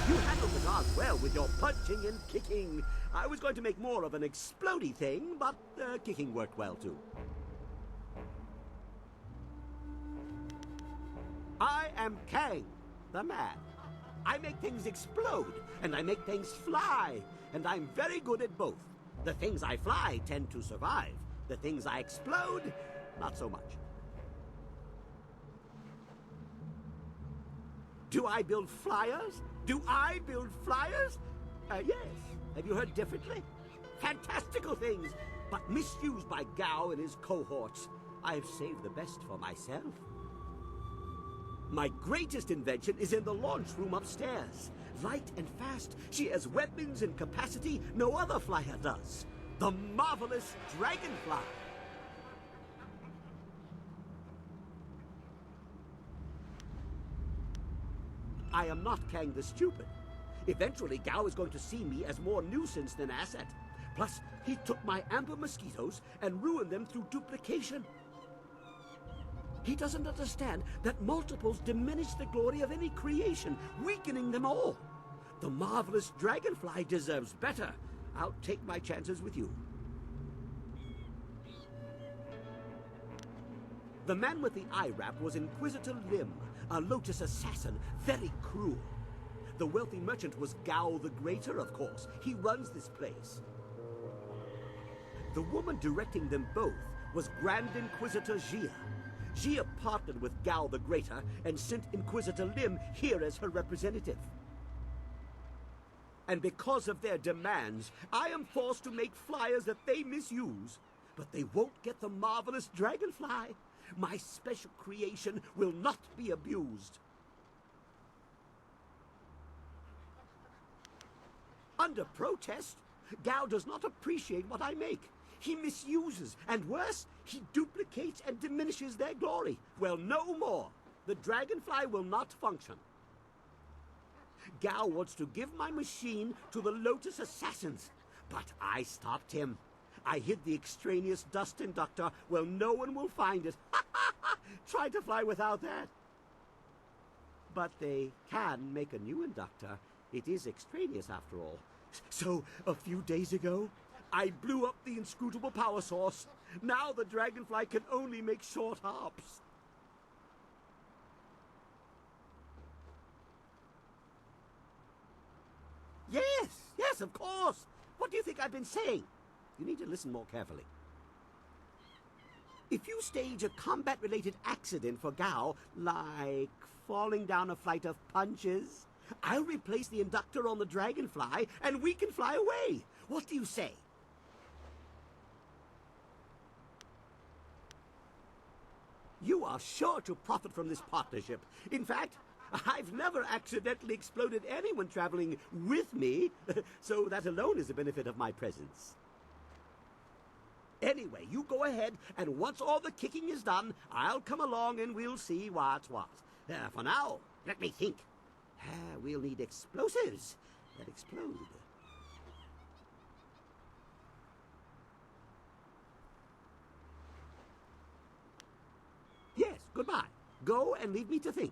You handled the guards well with your punching and kicking. I was going to make more of an explodey thing, but kicking worked well too. I am Kang, the man. I make things explode, and I make things fly, and I'm very good at both. The things I fly tend to survive. The things I explode, not so much. Do I build flyers? Do I build flyers? Yes. Have you heard differently? Fantastical things, but misused by Gao and his cohorts. I've saved the best for myself. My greatest invention is in the launch room upstairs. Light and fast, she has weapons and capacity no other flyer does. The marvelous Dragonfly. I am not Kang the Stupid. Eventually, Gao is going to see me as more nuisance than asset. Plus, he took my amber mosquitoes and ruined them through duplication. He doesn't understand that multiples diminish the glory of any creation, weakening them all. The marvelous Dragonfly deserves better. I'll take my chances with you. The man with the eye wrap was Inquisitor Lim, a Lotus assassin, very cruel. The wealthy merchant was Gao the Greater, of course. He runs this place. The woman directing them both was Grand Inquisitor Jia. Jia partnered with Gao the Greater and sent Inquisitor Lim here as her representative. And because of their demands, I am forced to make flyers that they misuse. But they won't get the marvelous Dragonfly. My special creation will not be abused. Under protest, Gao does not appreciate what I make. He misuses, and worse, he duplicates and diminishes their glory. Well, no more. The Dragonfly will not function. Gao wants to give my machine to the Lotus assassins, but I stopped him. I hid the extraneous dust inductor where no one will find it. Try to fly without that. But they can make a new inductor. It is extraneous after all. So, a few days ago, I blew up the inscrutable power source. Now the Dragonfly can only make short hops. Yes, of course. What do you think I've been saying? You need to listen more carefully. If you stage a combat-related accident for Gao, like falling down a flight of punches, I'll replace the inductor on the Dragonfly, and we can fly away. What do you say? You are sure to profit from this partnership. In fact, I've never accidentally exploded anyone traveling with me, so that alone is a benefit of my presence. Anyway, you go ahead, and once all the kicking is done, I'll come along and we'll see what's what. For now, let me think. We'll need explosives that explode. Yes, goodbye. Go and leave me to think.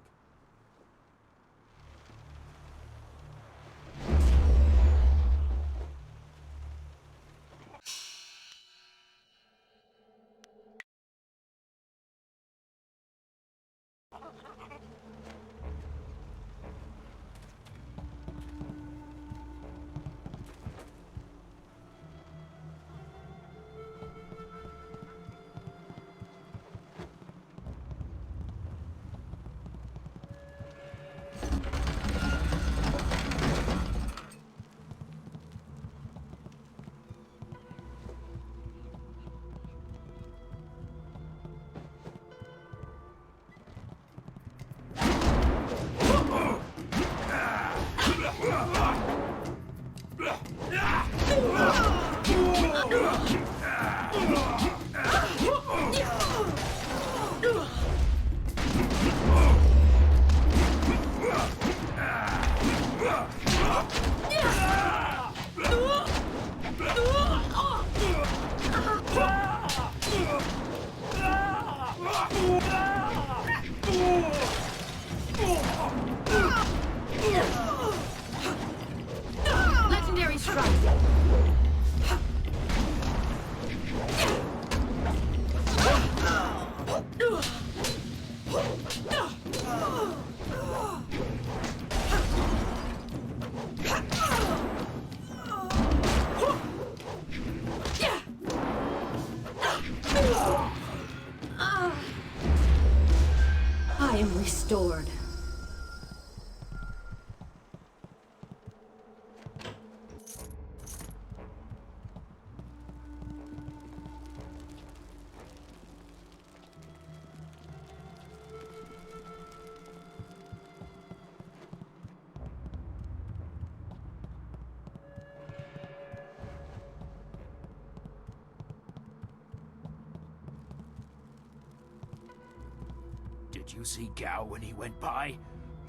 Did you see Gao when he went by?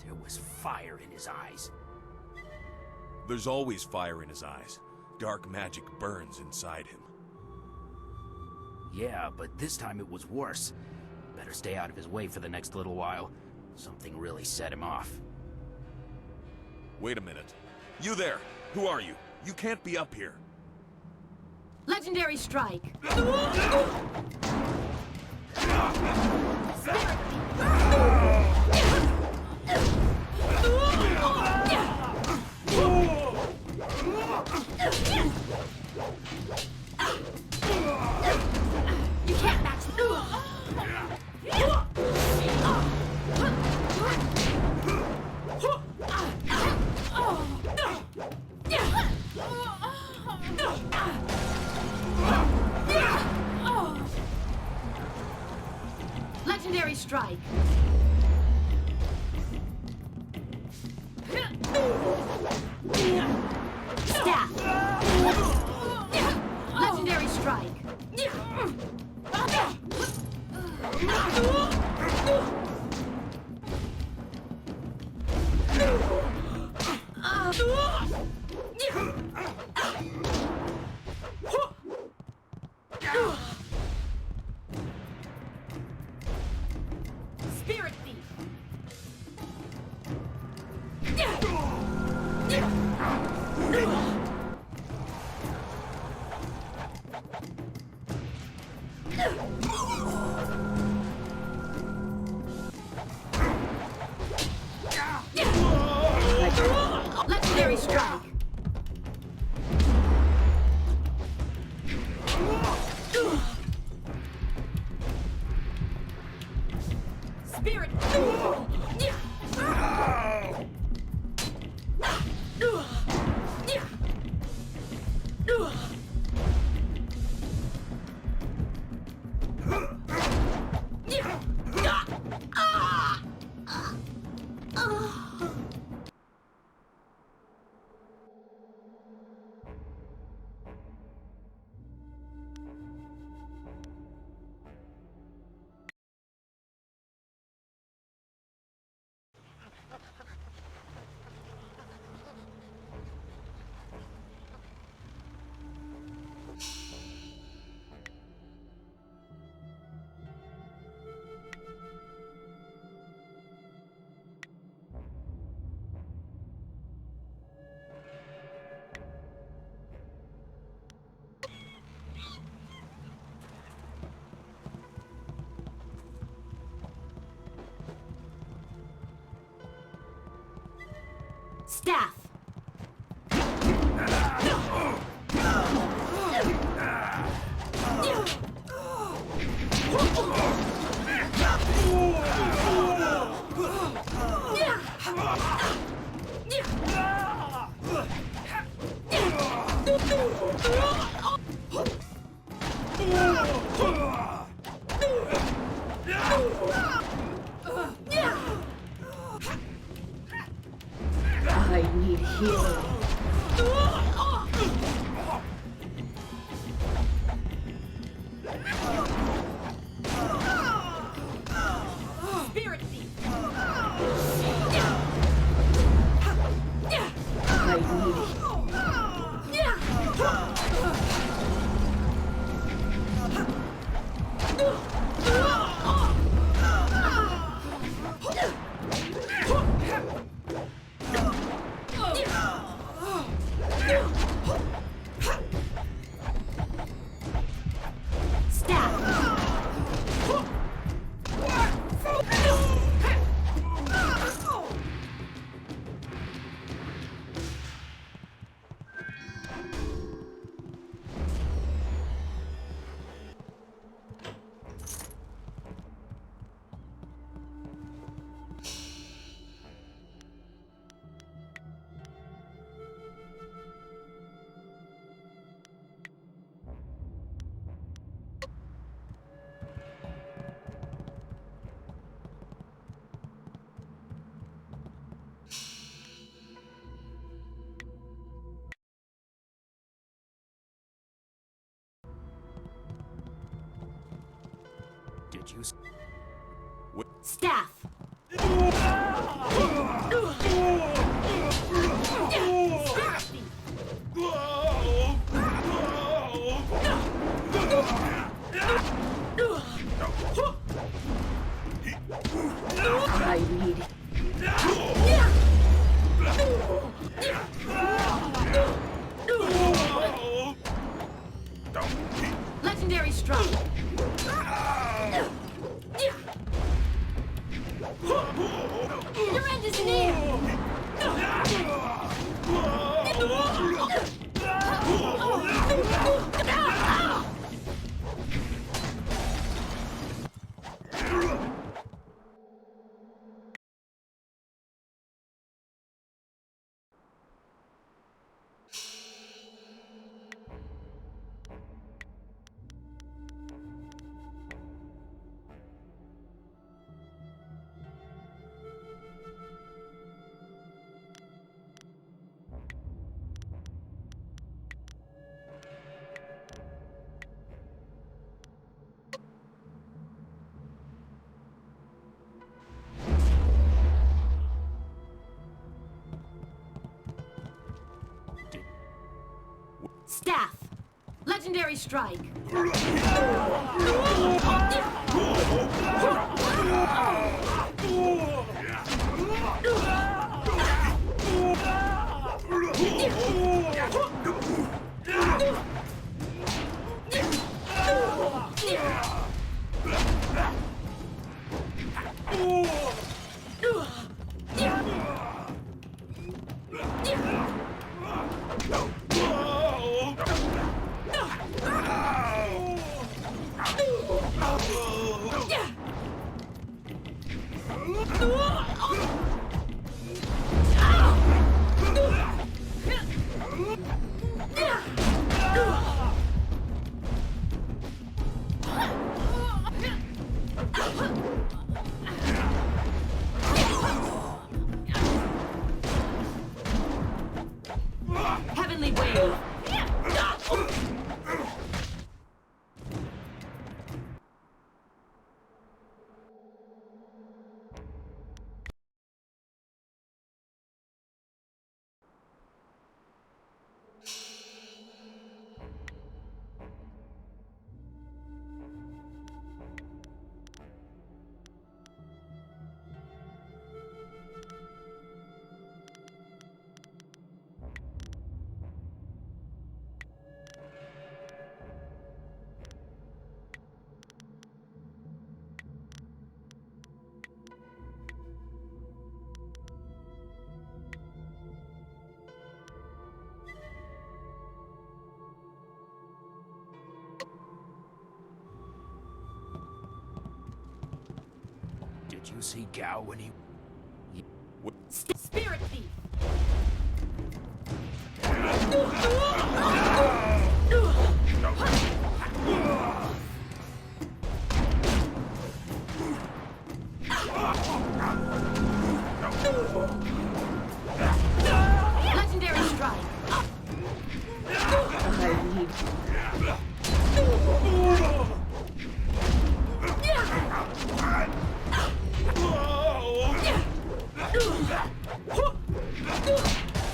There was fire in his eyes. There's always fire in his eyes. Dark magic burns inside him. Yeah, but this time it was worse. Better stay out of his way for the next little while. Something really set him off. Wait a minute. You there! Who are you? You can't be up here. Legendary strike. You can't match Legendary strike. Staff. Legendary strike. Spirit thief. Legendary strike. Spirit. Staff. I need healing. Spirit thief. I need Staff. I need. Legendary strike. Your end is near. Staff. Legendary strike. Heavenly wave. Did you see Gao when he... Spirit thief. Legendary strike. I need.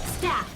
Staff.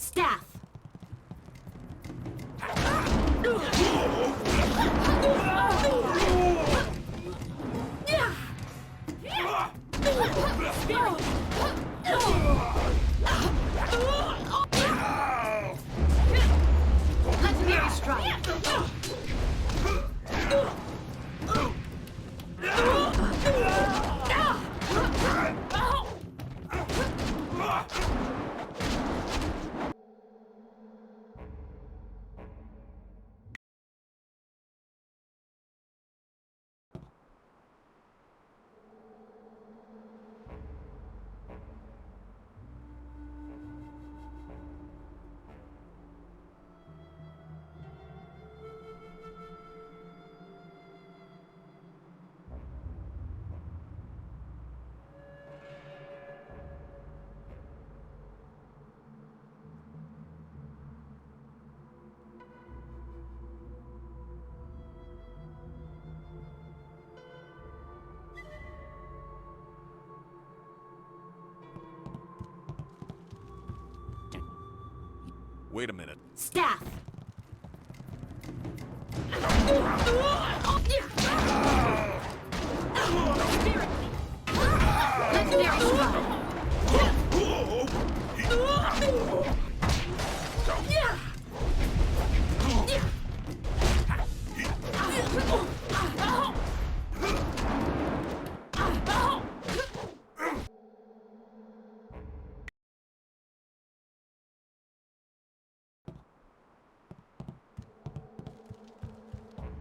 Staff! Legendary strike! Wait a minute. Staff! Spirit! Legendary strike!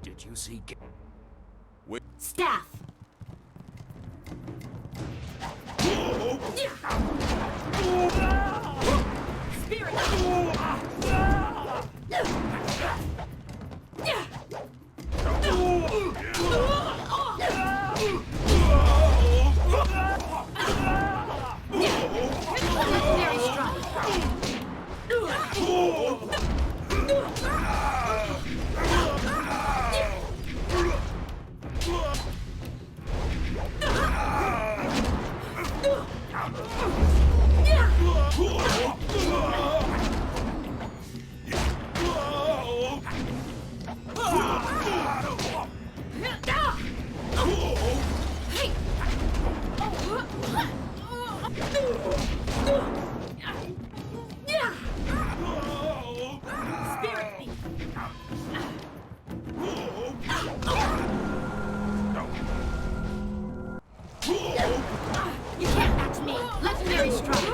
Did you see... Wait. Staff! Spirit! Legendary strike! Spirit thief! You can't match me! Legendary strike!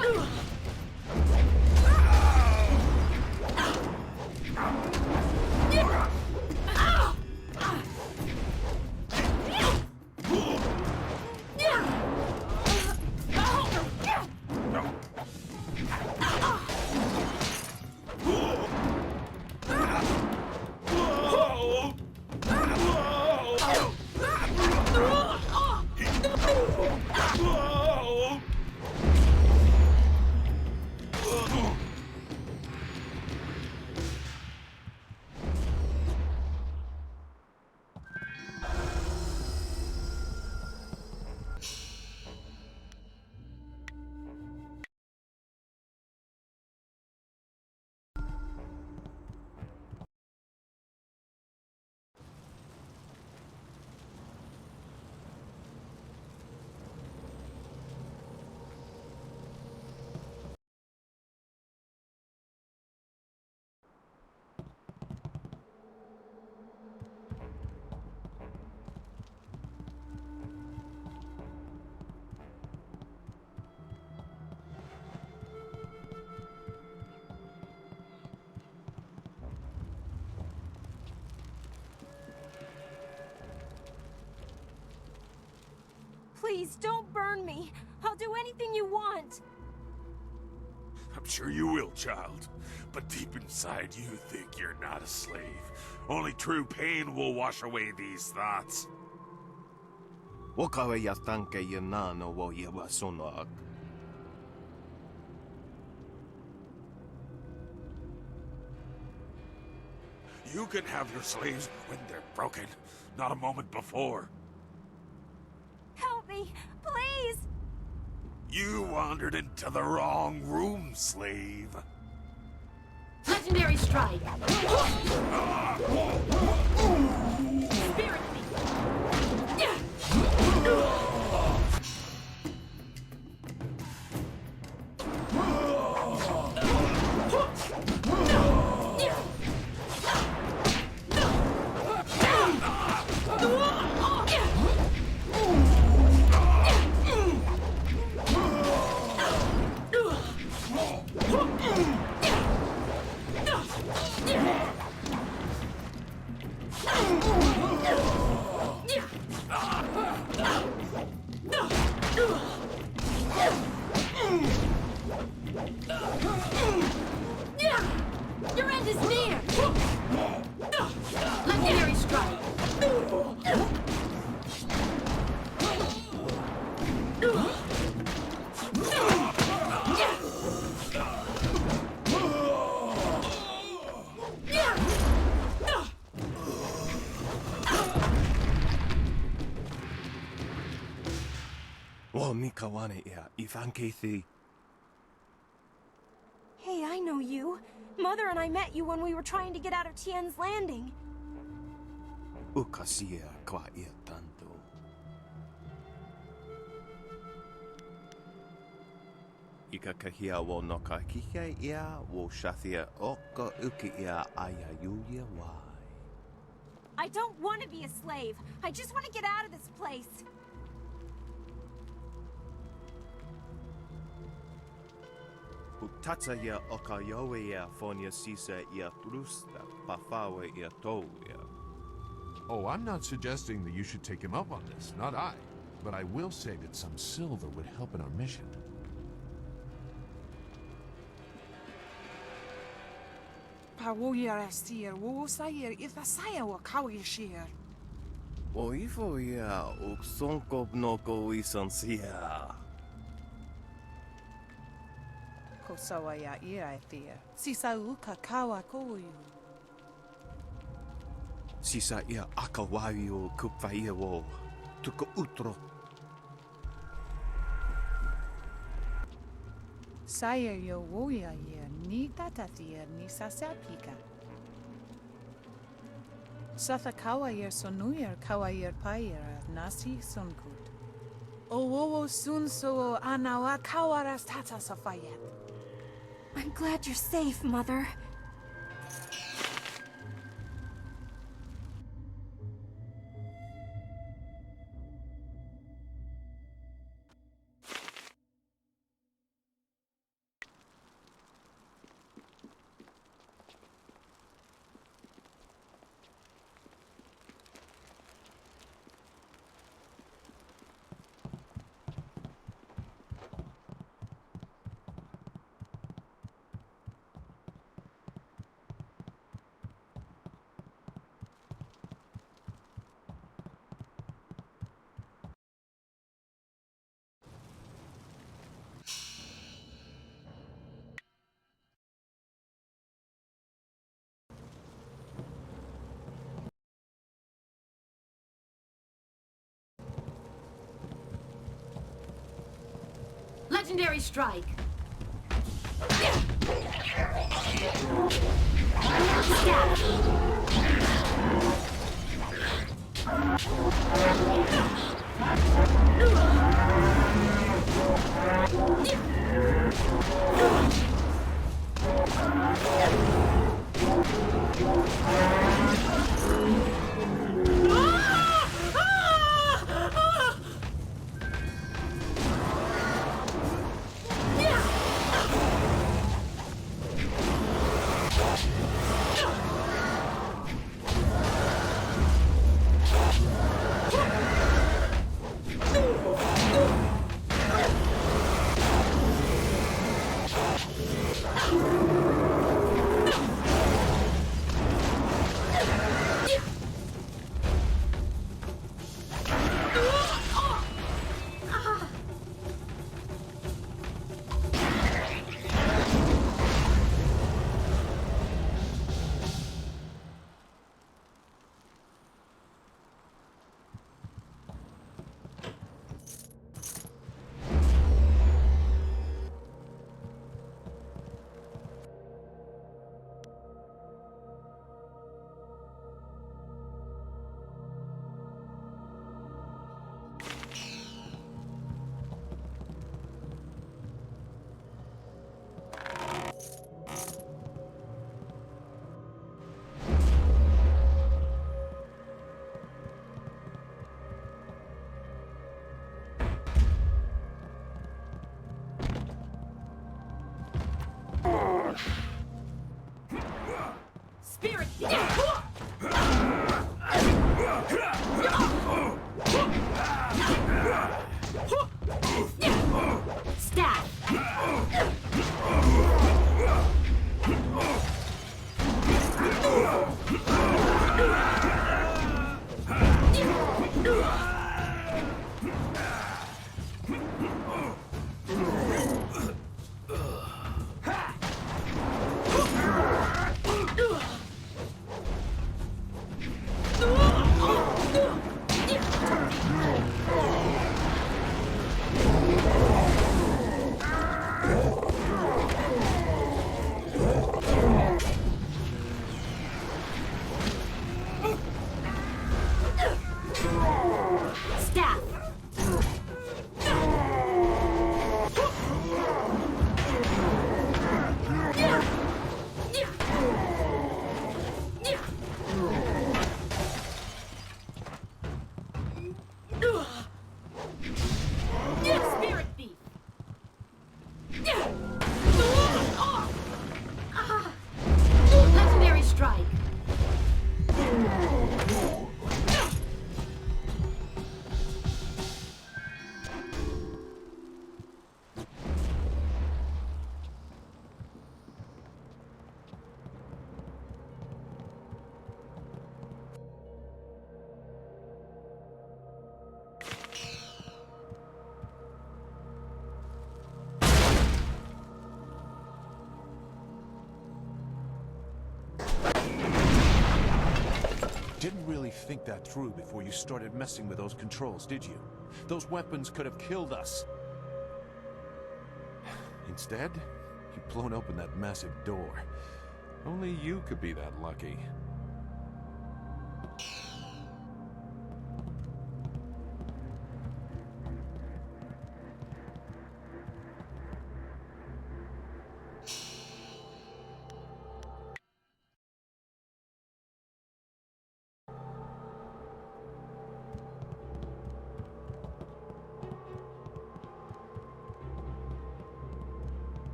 Please, don't burn me. I'll do anything you want. I'm sure you will, child. But deep inside, you think you're not a slave. Only true pain will wash away these thoughts. You can have your slaves when they're broken, not a moment before. Help me, please! You wandered into the wrong room, slave. strike. Spirit me. Your end is near! Legendary strike! Well, Mikawane ia, Ivan Kethi. Hey, I know you. Mother and I met you when we were trying to get out of Tien's Landing. Ukasia kwa ia tanto. Ika kahia wo no ka kike ia wo shathia oka uki ia aya yulia wai. I don't want to be a slave. I just want to get out of this place. Utata ia oka yowe ia fonia sisa ia trusta pafawe ia tou ia. Oh, I'm not suggesting that you should take him up on this, not I. But I will say that some silver would help in our mission. Pawoyar astir, wo sayer itha saya wa kawishir. O ifo ia uksonko noko isansia. Kosawa ya ira thea. Sisa uka kawa koyu. Sisa ia akawawi o kupfaia wo tuko utro. Sayer yo woya ye ni tatatia ni sasapika. Satha kawa yer sonuyer kawa yer payer nasi sunkut. O wowo sun so anawa kawaras tata safayet. I'm glad you're safe, Mother. Legendary strike. Yeah! Spirit! Staff! Staff! Spirit thief! Legendary strike! Didn't really think that through before you started messing with those controls, did you? Those weapons could have killed us. Instead, you've blown open that massive door. Only you could be that lucky.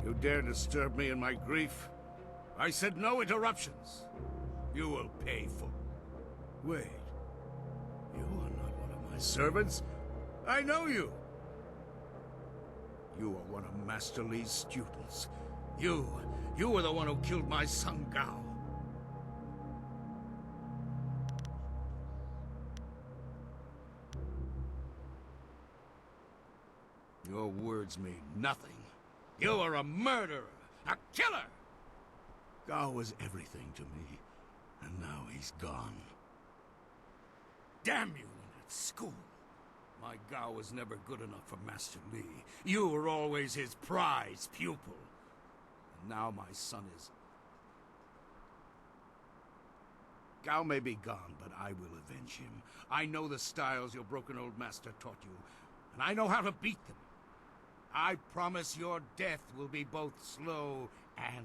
You dare disturb me in my grief? I said no interruptions. You will pay for... Wait. You are not one of my servants. I know you. You are one of Master Li's students. You were the one who killed my son Gao. Your words mean nothing. You are a murderer, a killer! Gao was everything to me, and now he's gone. Damn you and that school! My Gao was never good enough for Master Li. You were always his prize pupil. And now my son is... Gao may be gone, but I will avenge him. I know the styles your broken old master taught you, and I know how to beat them. I promise your death will be both slow and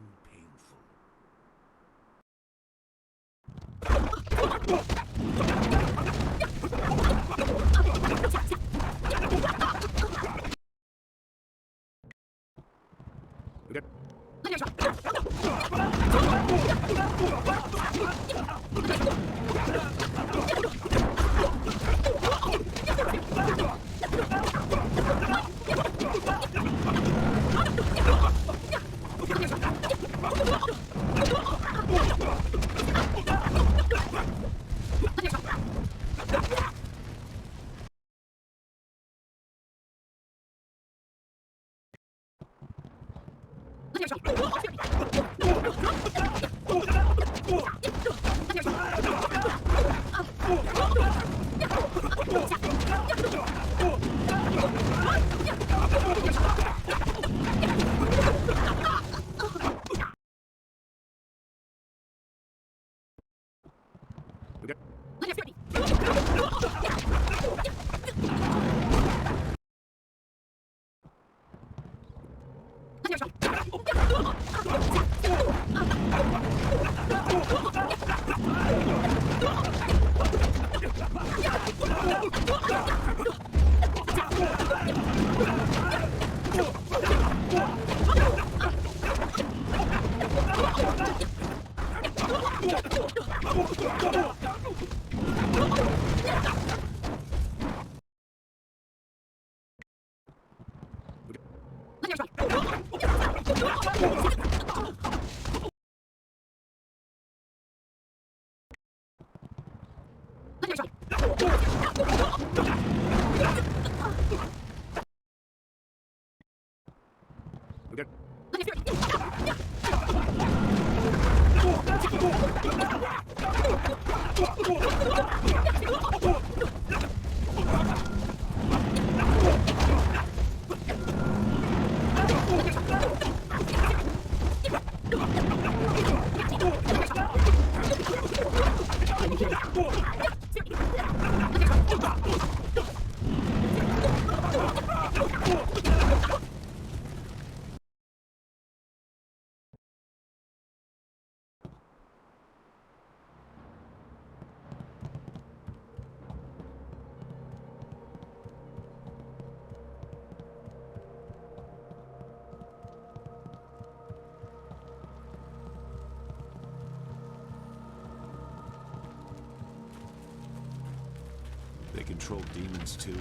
They control demons too.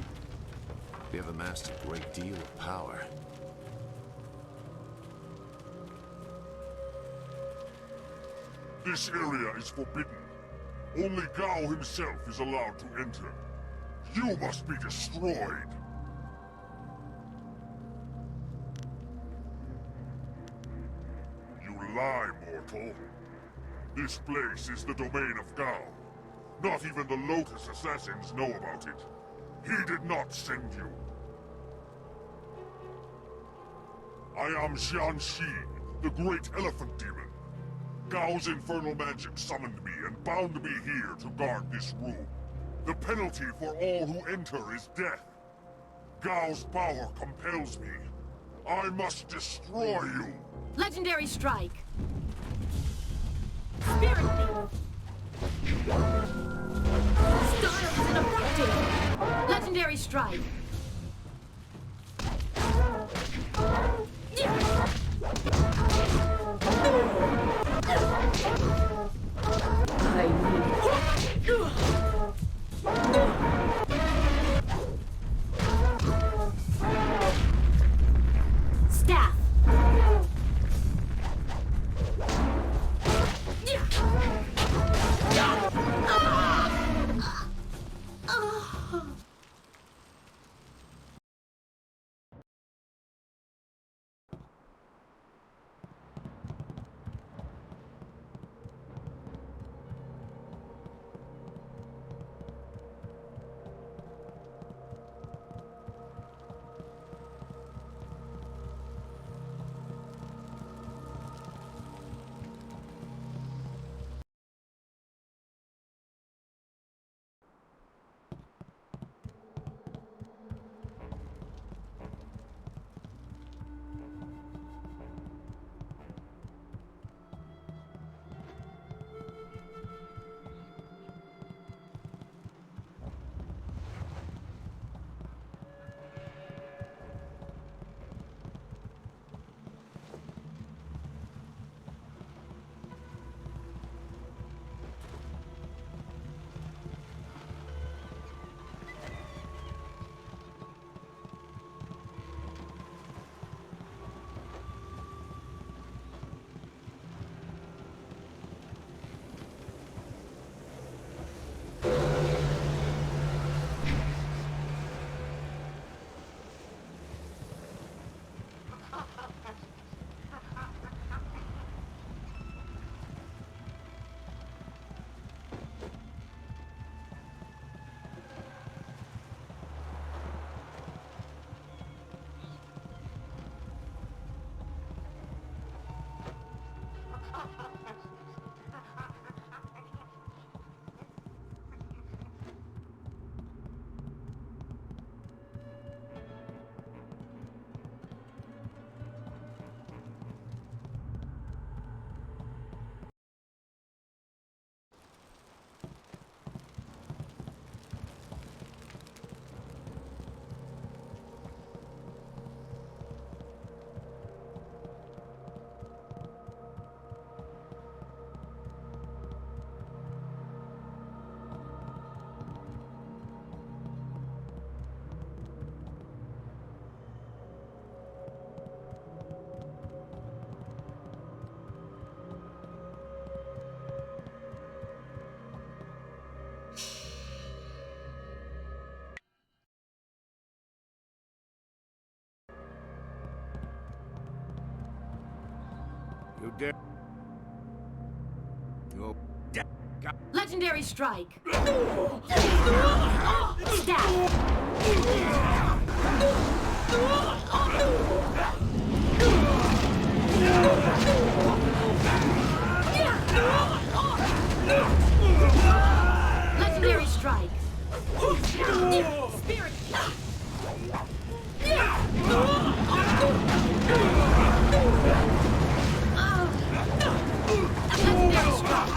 They have amassed a great deal of power. This area is forbidden. Only Gao himself is allowed to enter. You must be destroyed. You lie, mortal. This place is the domain of Gao. Not even the Lotus Assassins know about it. He did not send you. I am Jianxi, the great elephant demon. Gao's infernal magic summoned me and bound me here to guard this room. The penalty for all who enter is death. Gao's power compels me. I must destroy you. Legendary strike. Spirit beam. Style is ineffective. Legendary strike. Staff. dare... You dare... Legendary strike. Stab. Legendary strike. Spirit. Legendary strike.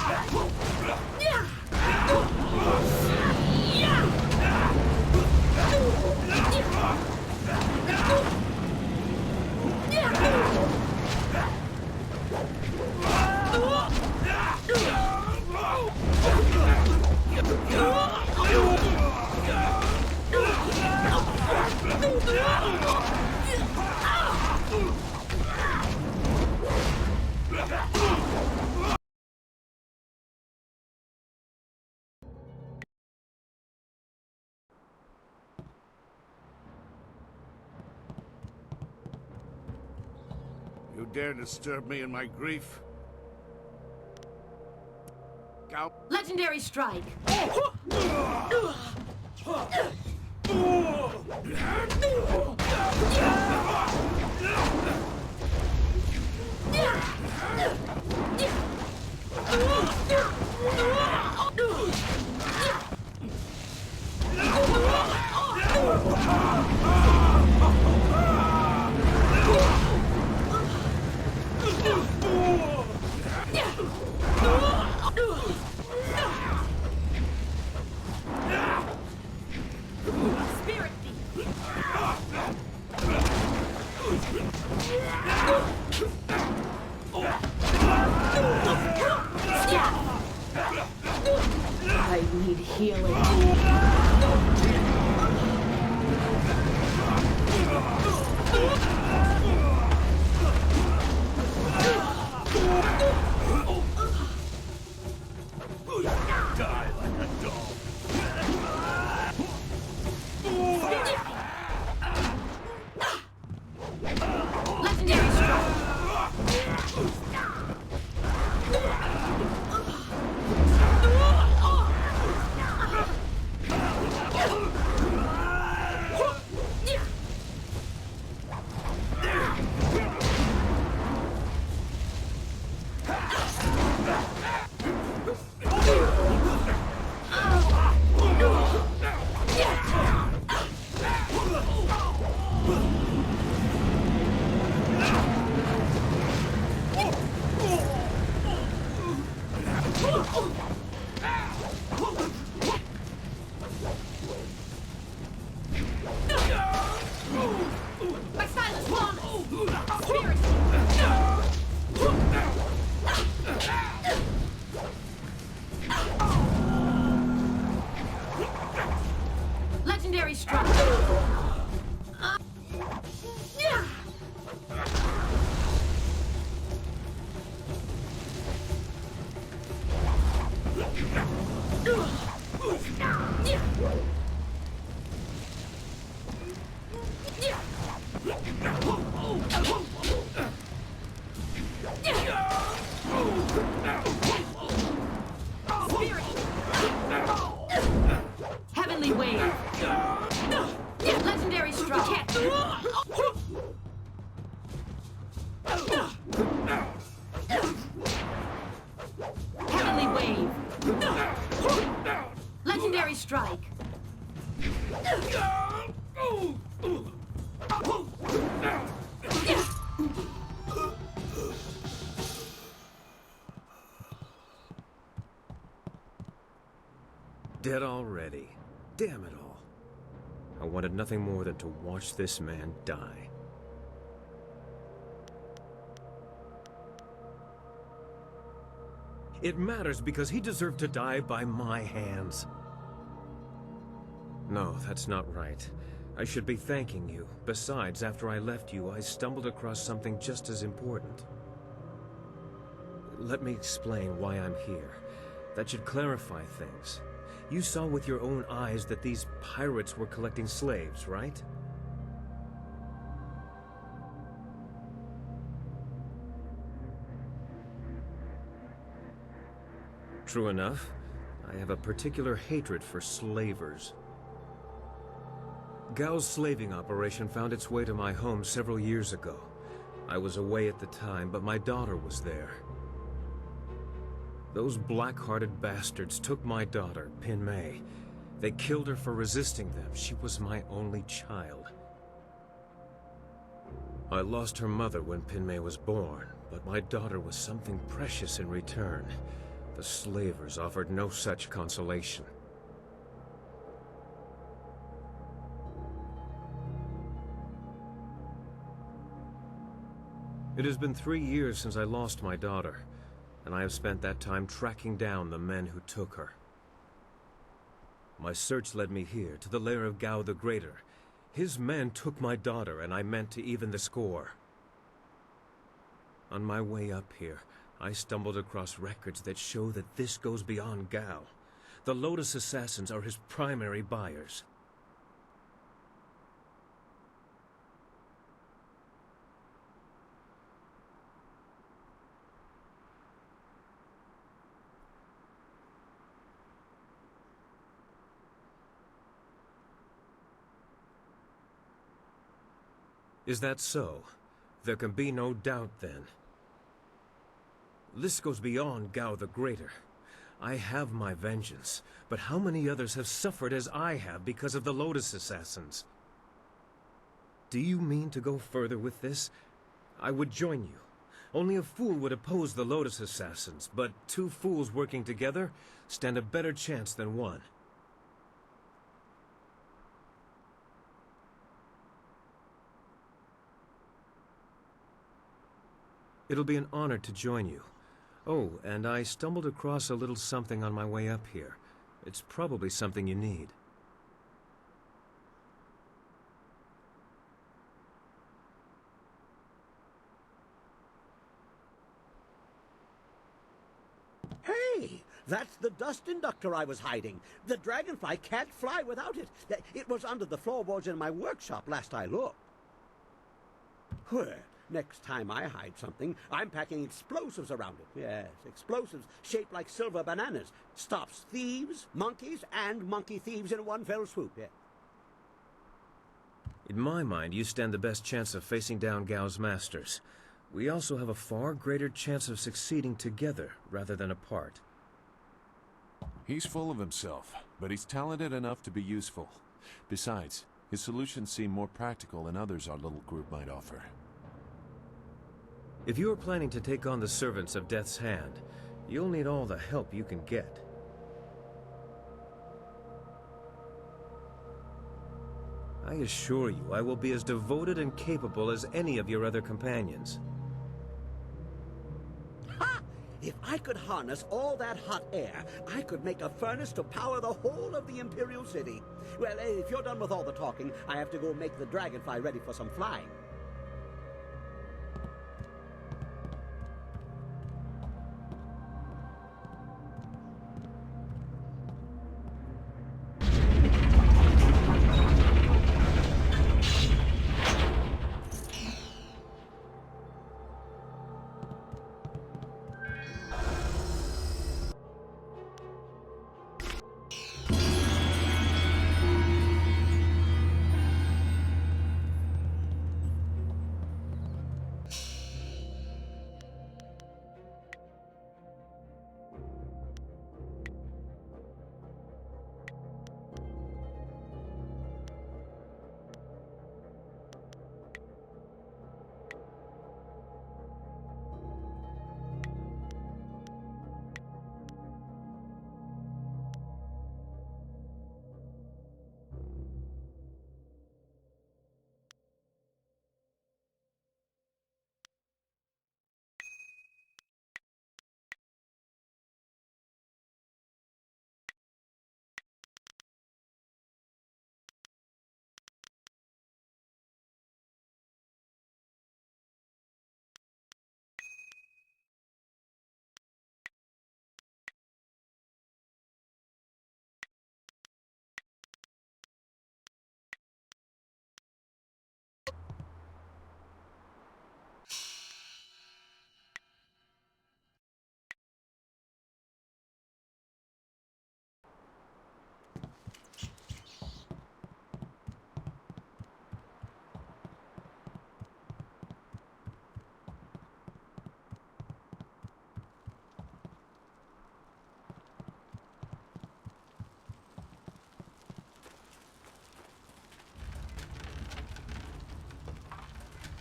You dare disturb me in my grief? Legendary strike. Spirit thief. I need healing. Die like a dog. Legendary strike. My silence vomits. Spirit. Legendary strike. Spirit. Heavenly wave. Legendary strike. Heavenly wave. Legendary strike. Dead already. Damn it all. I wanted nothing more than to watch this man die. It matters because he deserved to die by my hands. No, that's not right. I should be thanking you. Besides, after I left you, I stumbled across something just as important. Let me explain why I'm here. That should clarify things. You saw with your own eyes that these pirates were collecting slaves, right? True enough. I have a particular hatred for slavers. Gao's slaving operation found its way to my home several years ago. I was away at the time, but my daughter was there. Those black-hearted bastards took my daughter, Pin Mei. They killed her for resisting them. She was my only child. I lost her mother when Pin Mei was born, but my daughter was something precious in return. The slavers offered no such consolation. It has been 3 years since I lost my daughter, and I have spent that time tracking down the men who took her. My search led me here, to the lair of Gao the Greater. His men took my daughter, and I meant to even the score. On my way up here, I stumbled across records that show that this goes beyond Gao. The Lotus Assassins are his primary buyers. Is that so? There can be no doubt, then. This goes beyond Gao the Greater. I have my vengeance, but how many others have suffered as I have because of the Lotus Assassins? Do you mean to go further with this? I would join you. Only a fool would oppose the Lotus Assassins, but 2 fools working together stand a better chance than one. It'll be an honor to join you. Oh, and I stumbled across a little something on my way up here. It's probably something you need. Hey! That's the dust inductor I was hiding. The dragonfly can't fly without it. It was under the floorboards in my workshop last I looked. Well, next time I hide something, I'm packing explosives around it. Yes, explosives shaped like silver bananas. Stops thieves, monkeys, and monkey thieves in one fell swoop. Yeah. In my mind, you stand the best chance of facing down Gao's masters. We also have a far greater chance of succeeding together rather than apart. He's full of himself, but he's talented enough to be useful. Besides, his solutions seem more practical than others our little group might offer. If you are planning to take on the servants of Death's Hand, you'll need all the help you can get. I assure you, I will be as devoted and capable as any of your other companions. Ha! If I could harness all that hot air, I could make a furnace to power the whole of the Imperial City. Well, if you're done with all the talking, I have to go make the dragonfly ready for some flying.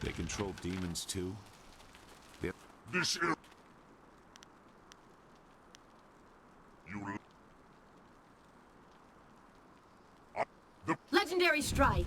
They control demons too? This is... Legendary strike.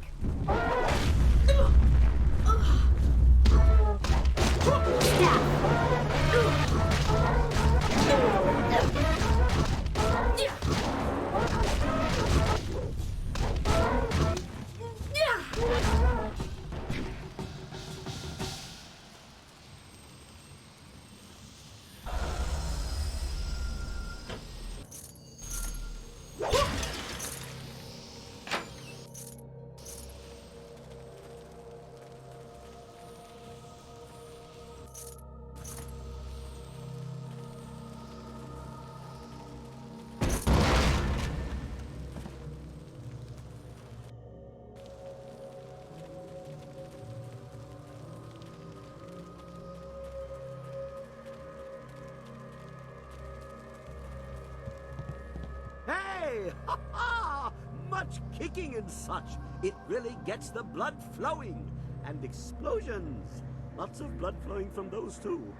Hey! Ha ha! Much kicking and such. It really gets the blood flowing. And explosions. Lots of blood flowing from those too.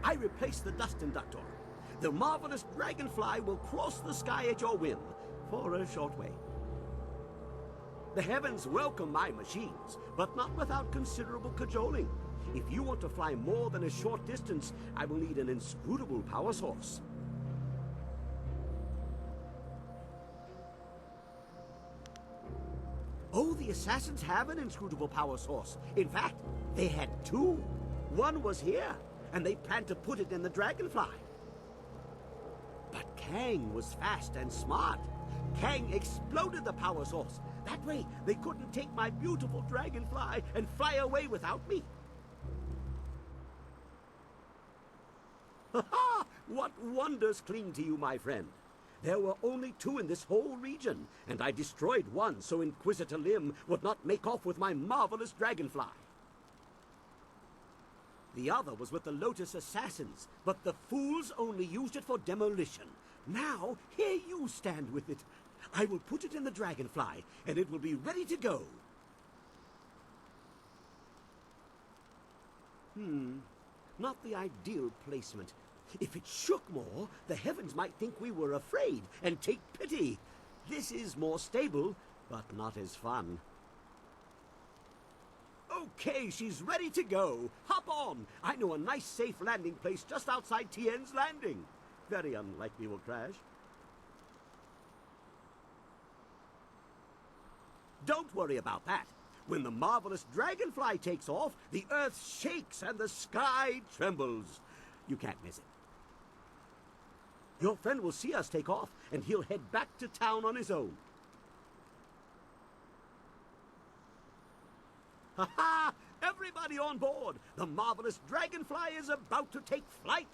I replaced the dust inductor. The marvelous dragonfly will cross the sky at your whim for a short way. The heavens welcome my machines, but not without considerable cajoling. If you want to fly more than a short distance, I will need an inscrutable power source. Oh, the assassins have an inscrutable power source. In fact, they had two. One was here, and they planned to put it in the dragonfly. But Kang was fast and smart. Kang exploded the power source. That way, they couldn't take my beautiful dragonfly and fly away without me. Ha ha! What wonders cling to you, my friend? There were only two in this whole region, and I destroyed one so Inquisitor Lim would not make off with my marvelous dragonfly. The other was with the Lotus Assassins, but the fools only used it for demolition. Now, here you stand with it. I will put it in the dragonfly, and it will be ready to go. Not the ideal placement. If it shook more, the heavens might think we were afraid and take pity. This is more stable, but not as fun. Okay, she's ready to go. Hop on. I know a nice, safe landing place just outside Tien's Landing. Very unlikely we'll crash. Don't worry about that. When the marvelous dragonfly takes off, the earth shakes and the sky trembles. You can't miss it. Your friend will see us take off, and he'll head back to town on his own. Ha ha! Everybody on board! The marvelous dragonfly is about to take flight!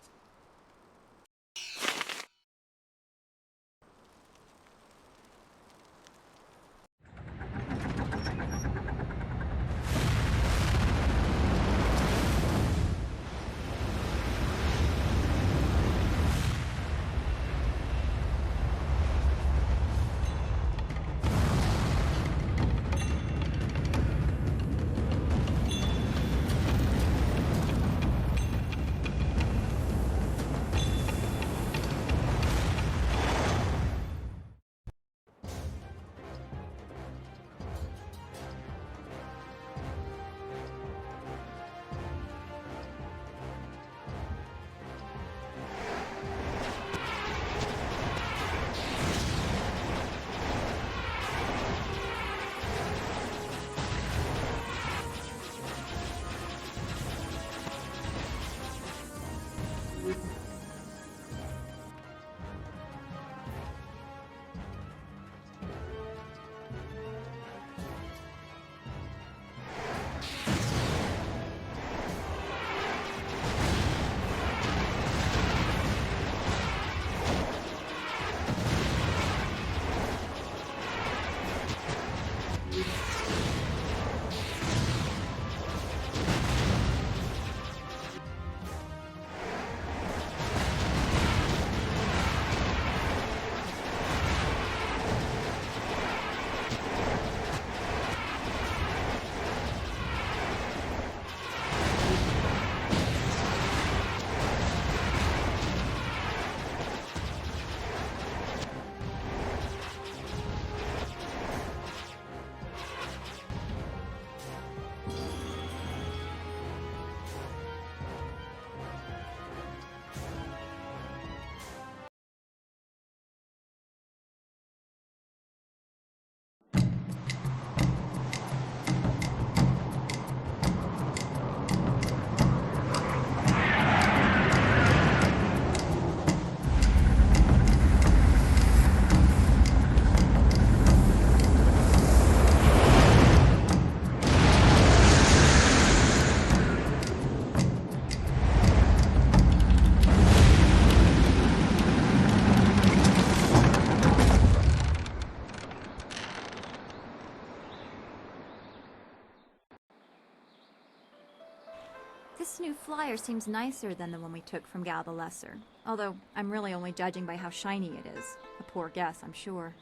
This new flyer seems nicer than the one we took from Gal the Lesser. Although, I'm really only judging by how shiny it is. A poor guess, I'm sure.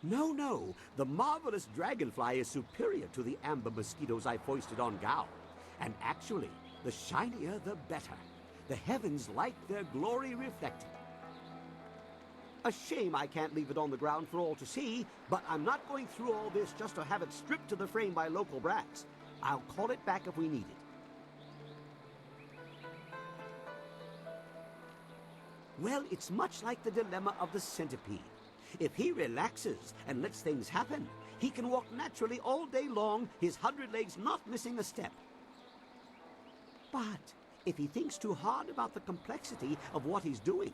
No, no. The marvelous dragonfly is superior to the amber mosquitoes I foisted on Gao. And actually, the shinier the better. The heavens like their glory reflected. A shame I can't leave it on the ground for all to see, but I'm not going through all this just to have it stripped to the frame by local brats. I'll call it back if we need it. Well, it's much like the dilemma of the centipede. If he relaxes and lets things happen, he can walk naturally all day long, his 100 legs not missing a step. But if he thinks too hard about the complexity of what he's doing,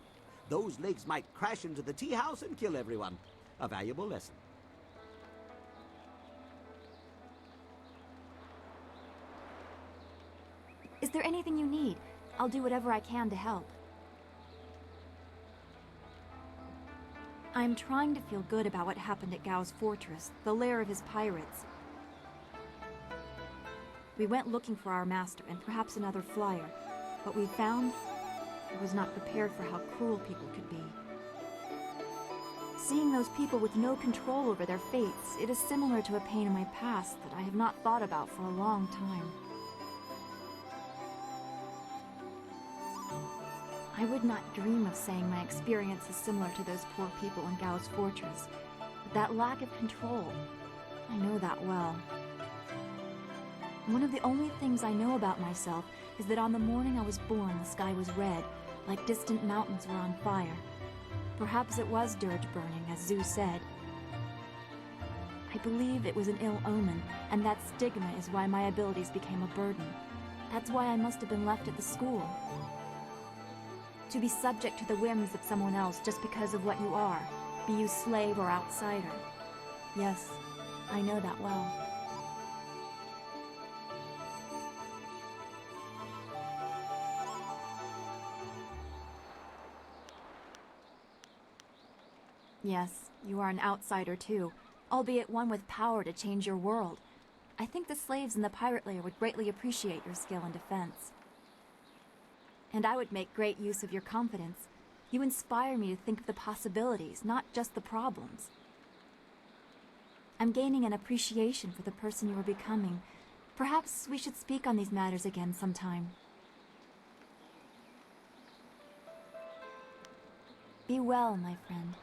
those legs might crash into the tea house and kill everyone. A valuable lesson. Is there anything you need? I'll do whatever I can to help. I'm trying to feel good about what happened at Gao's fortress, the lair of his pirates. We went looking for our master and perhaps another flyer. What we found, I was not prepared for how cruel people could be. Seeing those people with no control over their fates, it is similar to a pain in my past that I have not thought about for a long time. I would not dream of saying my experience is similar to those poor people in Gao's fortress. But that lack of control, I know that well. One of the only things I know about myself is that on the morning I was born, the sky was red, like distant mountains were on fire. Perhaps it was dirge burning, as Zeus said. I believe it was an ill omen, and that stigma is why my abilities became a burden. That's why I must have been left at the school. To be subject to the whims of someone else just because of what you are, be you slave or outsider. Yes, I know that well. Yes, you are an outsider too, albeit one with power to change your world. I think the slaves in the pirate lair would greatly appreciate your skill in defense. And I would make great use of your confidence. You inspire me to think of the possibilities, not just the problems. I'm gaining an appreciation for the person you are becoming. Perhaps we should speak on these matters again sometime. Be well, my friend.